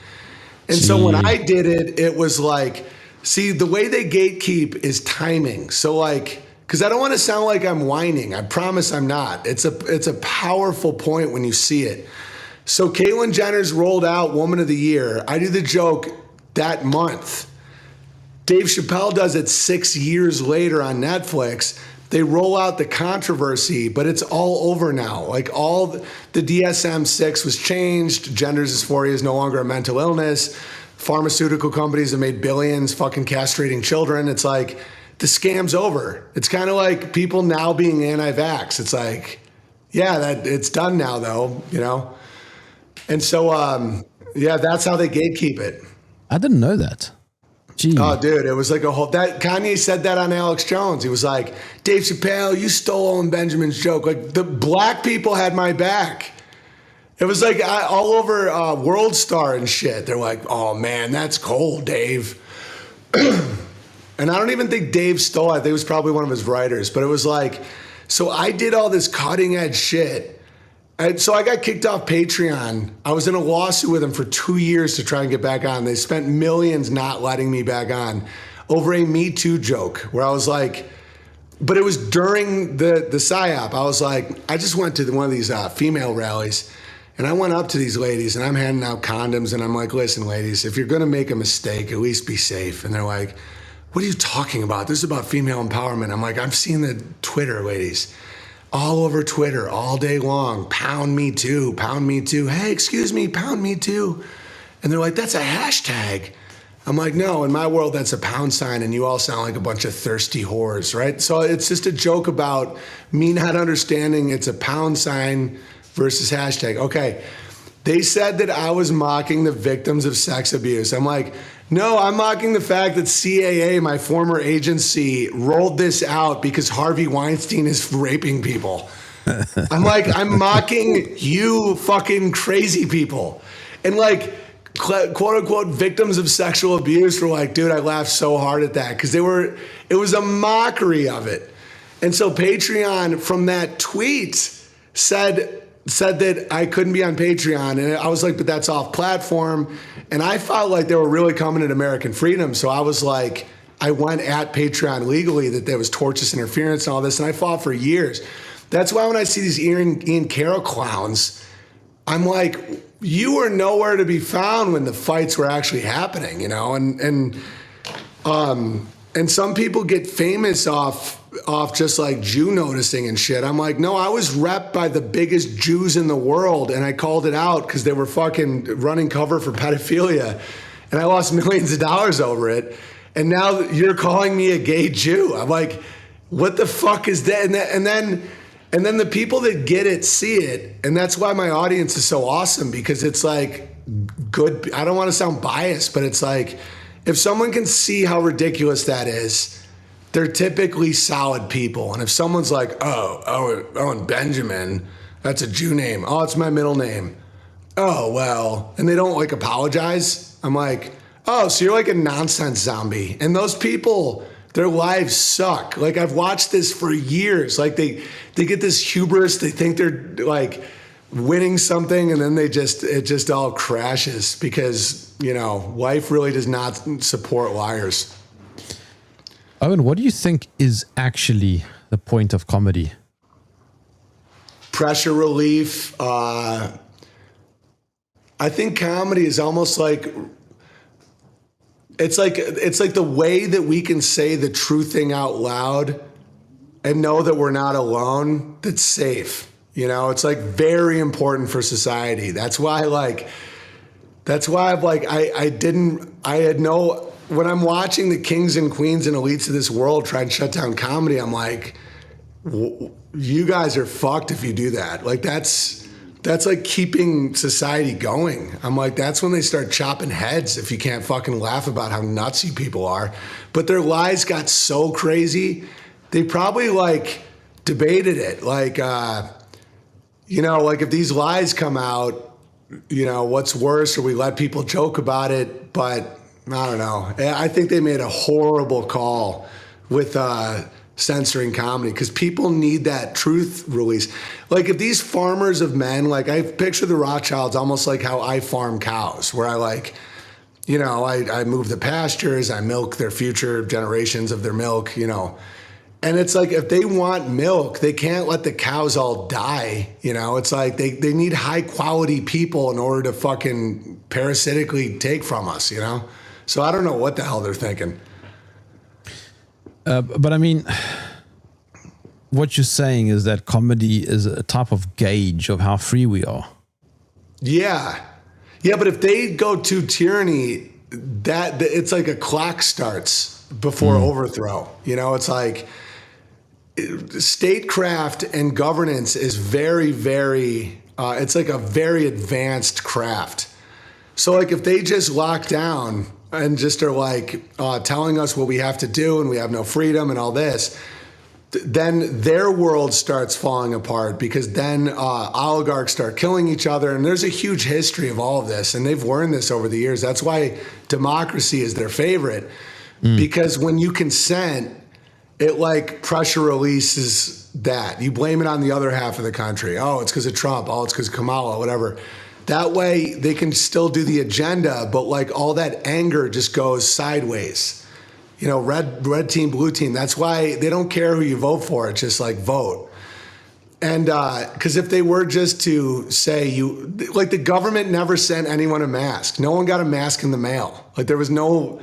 And so when I did it, it was like, see, the way they gatekeep is timing. So like, because I don't want to sound like I'm whining. I promise I'm not. It's a powerful point when you see it. So Caitlyn Jenner's rolled out Woman of the Year. I do the joke that month. Dave Chappelle does it 6 years later on Netflix. They roll out the controversy, but it's all over now. Like all the DSM-6 was changed. Gender dysphoria is no longer a mental illness. Pharmaceutical companies have made billions fucking castrating children. It's like the scam's over. It's kind of like people now being anti-vax. It's like, yeah, that it's done now though, you know? And so, yeah, that's how they gatekeep it. I didn't know that. Gee. Oh, dude, it was like that Kanye said that on Alex Jones. He was like, Dave Chappelle, you stole Owen Benjamin's joke. Like the black people had my back. It was like all over World Star and shit. They're like, oh man, that's cold, Dave. And I don't even think Dave stole it. I think it was probably one of his writers. But it was like, so I did all this cutting edge shit. And so I got kicked off Patreon. I was in a lawsuit with them for 2 years to try and get back on. They spent millions not letting me back on. over a Me Too joke where I was like, but it was during the PSYOP. I was like, I just went to one of these female rallies, and I went up to these ladies, and I'm handing out condoms, and I'm like, listen, ladies, if you're going to make a mistake, at least be safe. And they're like, what are you talking about? This is about female empowerment. I'm like, I've seen the Twitter, ladies, all over Twitter all day long. Pound me too, pound me too. Hey, excuse me, pound me too. And they're like, that's a hashtag. I'm like, no, in my world, that's a pound sign, and you all sound like a bunch of thirsty whores, right? So it's just a joke about me not understanding it's a pound sign versus hashtag. Okay, they said that I was mocking the victims of sex abuse. I'm like, no, I'm mocking the fact that CAA, my former agency, rolled this out because Harvey Weinstein is raping people. I'm like, I'm mocking you fucking crazy people. And like, quote unquote victims of sexual abuse were like, dude, I laughed so hard at that because it was a mockery of it. And so Patreon from that tweet said that I couldn't be on Patreon. And I was like, but that's off platform. And I felt like they were really coming at American freedom. So I was like, I went at Patreon legally that there was tortious interference and all this. And I fought for years. That's why when I see these Ian Carroll clowns, I'm like, you were nowhere to be found when the fights were actually happening, you know? And some people get famous off just like Jew noticing and shit. I'm like, no, I was repped by the biggest Jews in the world, and I called it out because they were fucking running cover for pedophilia, and I lost millions of dollars over it. And now you're calling me a gay Jew. I'm like, what the fuck is that? And then the people that get it see it, and that's why my audience is so awesome, because it's like good. I don't want to sound biased, but it's like if someone can see how ridiculous that is, they're typically solid people. And if someone's like, oh, Owen Benjamin, that's a Jew name. Oh, it's my middle name. Oh, well, and they don't like apologize. I'm like, oh, so you're like a nonsense zombie. And those people, their lives suck. Like I've watched this for years. Like they get this hubris. They think they're like winning something, and then it just all crashes because, you know, life really does not support liars. Owen, what do you think is actually the point of comedy? Pressure relief. I think comedy is almost like it's like the way that we can say the true thing out loud and know that we're not alone. That's safe. You know, it's like very important for society. That's why when I'm watching the kings and queens and elites of this world try and shut down comedy, I'm like, you guys are fucked if you do that. Like that's like keeping society going. I'm like, that's when they start chopping heads if you can't fucking laugh about how nuts you people are. But their lies got so crazy, they probably like debated it. Like, you know, like if these lies come out, you know, what's worse, or we let people joke about it, but I don't know. I think they made a horrible call with censoring comedy because people need that truth release. Like if these farmers of men, like I picture the Rothschilds almost like how I farm cows, where I like, you know, I move the pastures, I milk their future generations of their milk, you know. And it's like if they want milk, they can't let the cows all die, you know. It's like they need high quality people in order to fucking parasitically take from us, you know. So I don't know what the hell they're thinking. But I mean, what you're saying is that comedy is a type of gauge of how free we are. Yeah. Yeah, but if they go to tyranny, that it's like a clock starts before overthrow. You know, it's like statecraft and governance is very, very, it's like a very advanced craft. So like if they just lock down and just are like telling us what we have to do and we have no freedom and all this, then their world starts falling apart because then oligarchs start killing each other. And there's a huge history of all of this. And they've learned this over the years. That's why democracy is their favorite. Because when you consent, it like pressure releases that. You blame it on the other half of the country. Oh, it's because of Trump. Oh, it's because of Kamala, whatever. That way they can still do the agenda, but like all that anger just goes sideways. red team, blue team. That's why they don't care who you vote for. It's just like vote. And because if they were just to say the government never sent anyone a mask. No one got a mask in the mail. Like there was no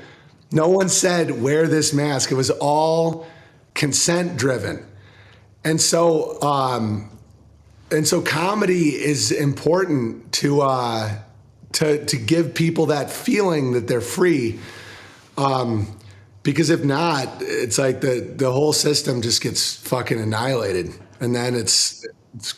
one said wear this mask. It was all consent driven. And so comedy is important to give people that feeling that they're free. Because if not, it's like the whole system just gets fucking annihilated. And then it's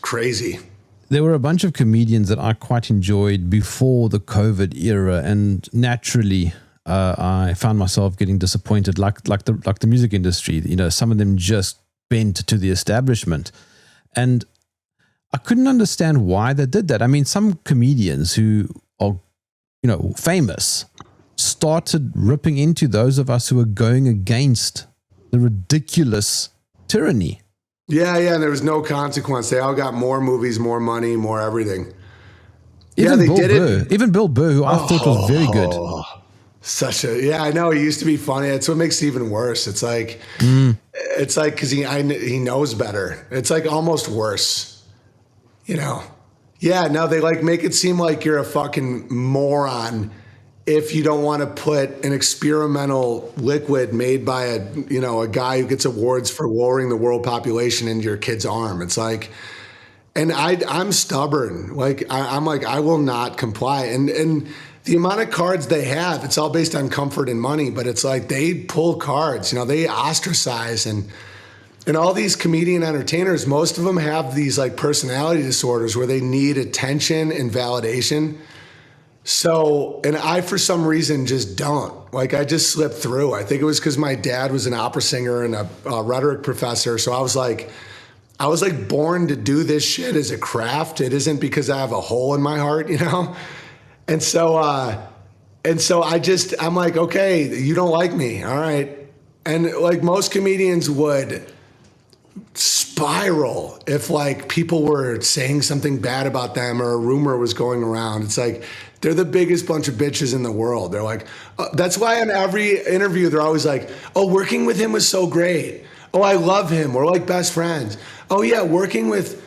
crazy. There were a bunch of comedians that I quite enjoyed before the COVID era, and naturally, I found myself getting disappointed, like the music industry. Some of them just bent to the establishment, and I couldn't understand why they did that. I mean, some comedians who are, famous started ripping into those of us who were going against the ridiculous tyranny. Yeah, and there was no consequence. They all got more movies, more money, more everything. Even Bill Burr, who I thought was very good. I know, he used to be funny. That's what makes it even worse. It's like, because he knows better. It's like almost worse, Yeah, no, they like make it seem like you're a fucking moron if you don't want to put an experimental liquid made by a guy who gets awards for lowering the world population into your kid's arm. It's like, and I'm stubborn. Like I'm like, I will not comply. And the amount of cards they have, it's all based on comfort and money, but it's like they pull cards, they ostracize and all these comedian entertainers, most of them have these like personality disorders where they need attention and validation. So, and I, for some reason, just don't. Like, I just slipped through. I think it was because my dad was an opera singer and a rhetoric professor. So I was like born to do this shit as a craft. It isn't because I have a hole in my heart, And so I'm like, okay, you don't like me. All right. And like most comedians would spiral if like people were saying something bad about them or a rumor was going around. It's like, they're the biggest bunch of bitches in the world. They're like, that's why in every interview, they're always like, oh, working with him was so great. Oh, I love him. We're like best friends. Oh yeah, working with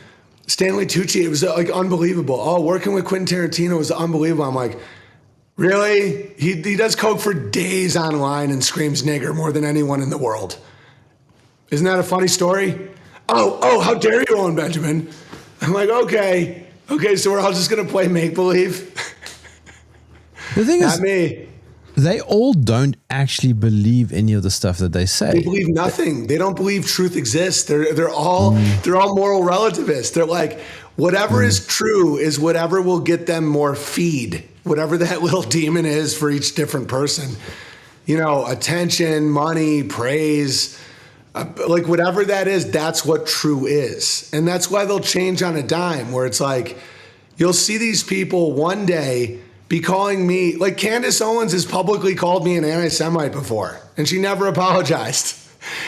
Stanley Tucci, it was like unbelievable. Oh, working with Quentin Tarantino was unbelievable. I'm like, really? He does coke for days online and screams nigger more than anyone in the world. Isn't that a funny story? Oh, how dare you, Owen Benjamin? I'm like, okay, so we're all just gonna play make-believe? The thing Not is, me. They all don't actually believe any of the stuff that they say. They believe nothing. They don't believe truth exists. They're all moral relativists. They're like, whatever is true is whatever will get them more feed, whatever that little demon is for each different person. Attention, money, praise, like whatever that is, that's what true is. And that's why they'll change on a dime, where it's like, you'll see these people one day be calling me, like Candace Owens has publicly called me an anti-Semite before, and she never apologized.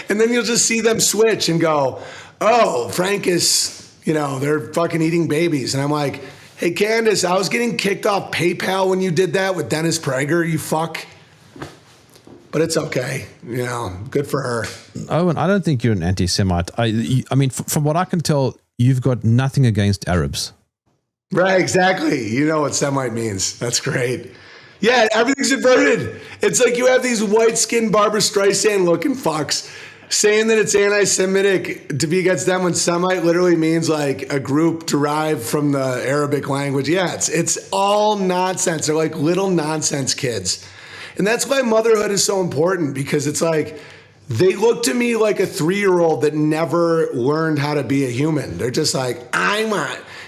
And then you'll just see them switch and go, oh, Frank is, they're fucking eating babies. And I'm like, hey, Candace, I was getting kicked off PayPal when you did that with Dennis Prager, you fuck. But it's okay, good for her. Owen, I don't think you're an anti-Semite. I mean, from what I can tell, you've got nothing against Arabs. Right, exactly. You know what Semite means. That's great. Yeah, everything's inverted. It's like you have these white-skinned Barbara Streisand-looking fucks saying that it's anti-Semitic to be against them when Semite literally means like a group derived from the Arabic language. Yeah, it's all nonsense. They're like little nonsense kids. And that's why motherhood is so important, because it's like they look to me like a 3-year-old that never learned how to be a human. They're just like,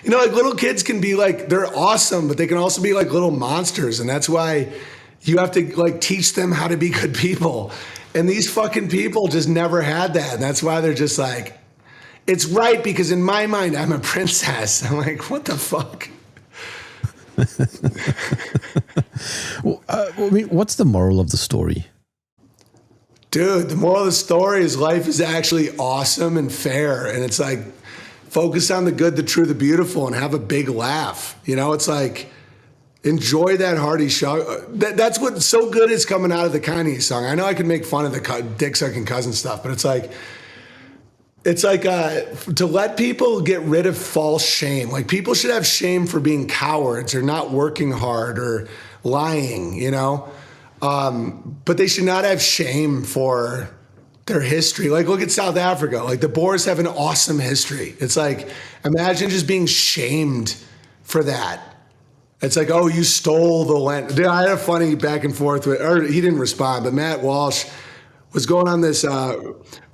like little kids can be like, they're awesome, but they can also be like little monsters. And that's why you have to like teach them how to be good people. And these fucking people just never had that. And that's why they're just like, it's right, because in my mind, I'm a princess. I'm like, what the fuck? Well, I mean, what's the moral of the story? Dude, the moral of the story is life is actually awesome and fair. And it's like, focus on the good, the true, the beautiful, and have a big laugh. It's like, Enjoy that hearty show. That's what's so good is coming out of the Kanye song. I know I could make fun of the dick sucking cousin stuff, but it's like to let people get rid of false shame. Like people should have shame for being cowards or not working hard or lying, you know? But they should not have shame for their history. Like look at South Africa. Like the Boers have an awesome history. It's like, imagine just being shamed for that. It's like, oh, you stole the land. Dude, I had a funny back and forth with, or he didn't respond, but Matt Walsh was going on this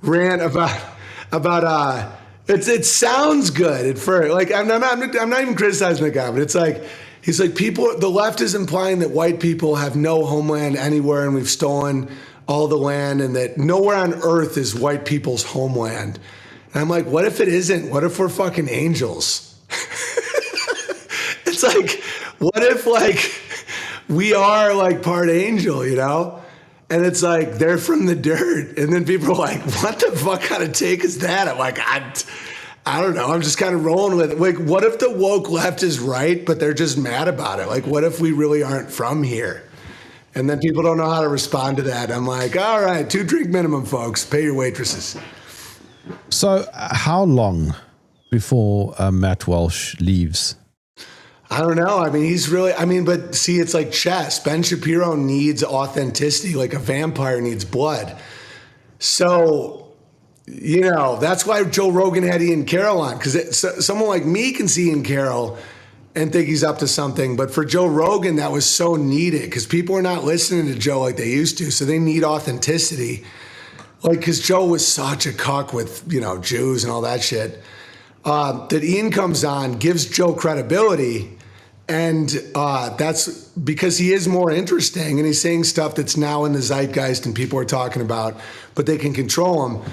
rant about it sounds good at first. Like I'm not even criticizing the guy, but it's like he's like the left is implying that white people have no homeland anywhere and we've stolen all the land and that nowhere on earth is white people's homeland. And I'm like, what if it isn't? What if we're fucking angels? It's like, what if like we are like part angel, you know? And it's like, they're from the dirt. And then people are like, what the fuck kind of take is that? I'm like, I don't know. I'm just kind of rolling with it. Like, what if the woke left is right, but they're just mad about it? Like, what if we really aren't from here? And then people don't know how to respond to that. I'm like, all right, 2 drink minimum, folks. Pay your waitresses. So how long before Matt Walsh leaves? I don't know. I mean, but see, it's like chess. Ben Shapiro needs authenticity like a vampire needs blood. So, you know, that's why Joe Rogan had Ian Carroll on, because someone like me can see Ian Carroll and think he's up to something. But for Joe Rogan, that was so needed because people are not listening to Joe like they used to. So they need authenticity. Like, because Joe was such a cuck with, you know, Jews and all that shit. That Ian comes on, gives Joe credibility. And that's because he is more interesting and he's saying stuff that's now in the zeitgeist and people are talking about, but they can control him.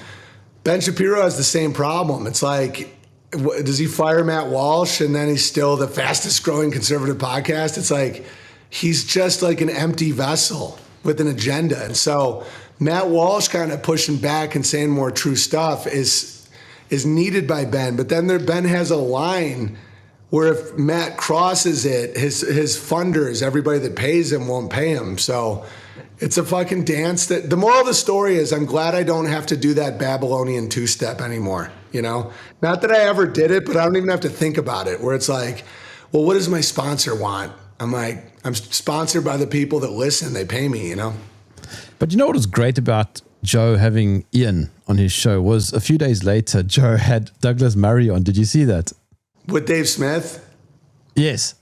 Ben Shapiro has the same problem. It's like, does he fire Matt Walsh and then he's still the fastest growing conservative podcast? It's like, he's just like an empty vessel with an agenda. And so Matt Walsh kind of pushing back and saying more true stuff is needed by Ben. But then Ben has a line where if Matt crosses it, his funders, everybody that pays him, won't pay him. So it's a fucking dance. That the moral of the story is I'm glad I don't have to do that Babylonian two-step anymore, you know? Not that I ever did it, but I don't even have to think about it, where it's like, well, what does my sponsor want? I'm like, I'm sponsored by the people that listen. They pay me, you know? But you know what was great about Joe having Ian on his show was a few days later, Joe had Douglas Murray on. Did you see that? With Dave Smith? Yes.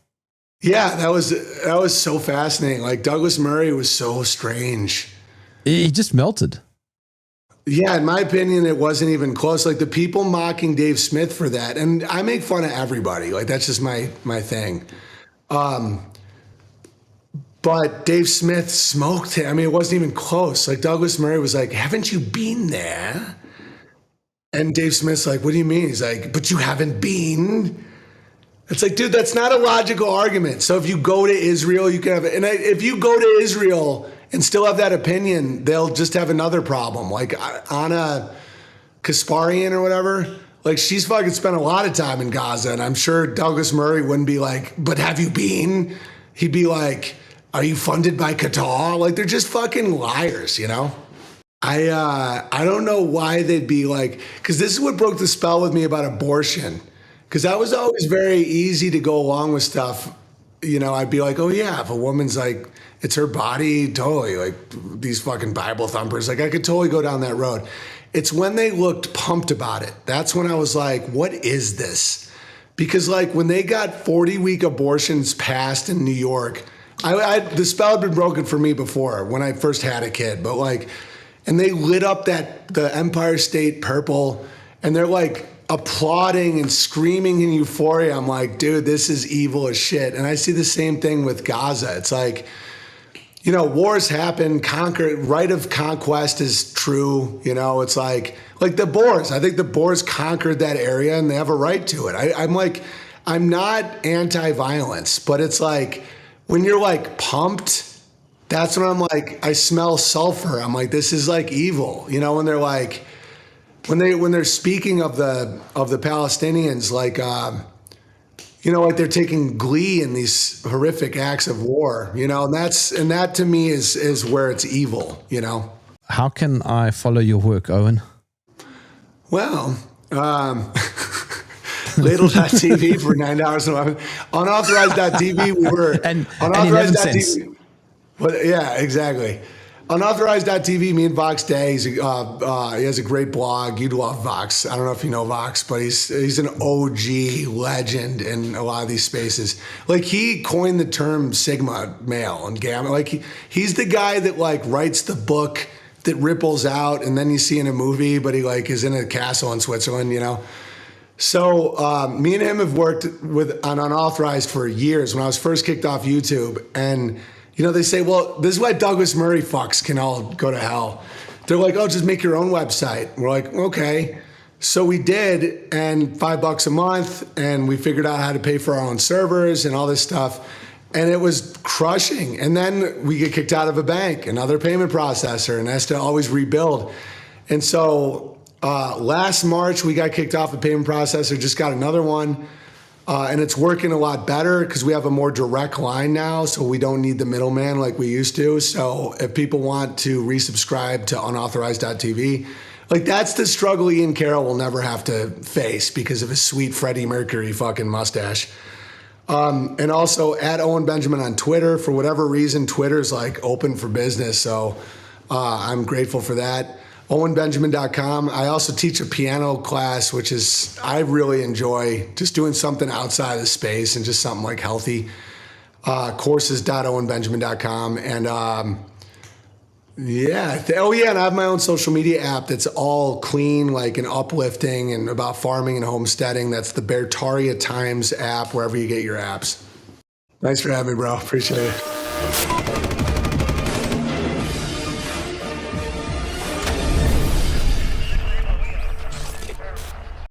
Yeah, that was so fascinating. Like Douglas Murray was so strange. He just melted. Yeah, in my opinion, it wasn't even close. Like the people mocking Dave Smith for that, and I make fun of everybody. Like that's just my thing. But Dave Smith smoked it. I mean, it wasn't even close. Like Douglas Murray was like, haven't you been there? And Dave Smith's like, what do you mean? He's like, but you haven't been. It's like, dude, that's not a logical argument. So if you go to Israel, you can have it. And if you go to Israel and still have that opinion, they'll just have another problem. Like Anna Kasparian or whatever, like she's fucking spent a lot of time in Gaza. And I'm sure Douglas Murray wouldn't be like, but have you been? He'd be like, are you funded by Qatar? Like they're just fucking liars, you know? I don't know why they'd be like, because this is what broke the spell with me about abortion. Because I was always very easy to go along with stuff. You know, I'd be like, oh yeah, if a woman's like, it's her body, totally. Like these fucking Bible thumpers, like I could totally go down that road. It's when they looked pumped about it. That's when I was like, what is this? Because like when they got 40-week abortions passed in New York, the spell had been broken for me before when I first had a kid, but like, and they lit up the Empire State purple and they're like applauding and screaming in euphoria. I'm like, dude, this is evil as shit. And I see the same thing with Gaza. It's like, you know, wars happen, right of conquest is true. You know, it's like the Boers. I think the Boers conquered that area and they have a right to it. I'm like, I'm not anti-violence, but it's like when you're like pumped, that's when I'm like, I smell sulfur. I'm like, this is like evil. You know, when they're like, when they're speaking of the Palestinians, like, like they're taking glee in these horrific acts of war, and that to me is where it's evil, How can I follow your work, Owen? Well, Ladle.tv for $9 a month. Unauthorized.tv, we were unauthorized.tv. But yeah, exactly. Unauthorized.tv, me and Vox Day. He has a great blog. You'd love Vox. I don't know if you know Vox, but he's an OG legend in a lot of these spaces. Like, he coined the term Sigma male and gamma. Like, he's the guy that writes the book that ripples out, and then you see in a movie, but he is in a castle in Switzerland, So me and him have worked on Unauthorized for years. When I was first kicked off YouTube, and they say, well, this is why Douglas Murray fucks can all go to hell. They're like, oh, just make your own website. We're like, okay. So we did, and $5 a month, and we figured out how to pay for our own servers and all this stuff. And it was crushing. And then we get kicked out of a bank, another payment processor, and has to always rebuild. And so last March, we got kicked off a payment processor, just got another one. And it's working a lot better because we have a more direct line now, so we don't need the middleman like we used to. So if people want to resubscribe to unauthorized.tv, that's the struggle Ian Carroll will never have to face because of his sweet Freddie Mercury fucking mustache. And also at Owen Benjamin on Twitter. For whatever reason, Twitter's open for business, so I'm grateful for that. OwenBenjamin.com. I also teach a piano class, which I really enjoy just doing something outside of space and just something healthy. Courses.owenbenjamin.com. And and I have my own social media app that's all clean, and uplifting and about farming and homesteading. That's the Bertaria Times app, wherever you get your apps. Thanks for having me, bro. Appreciate it.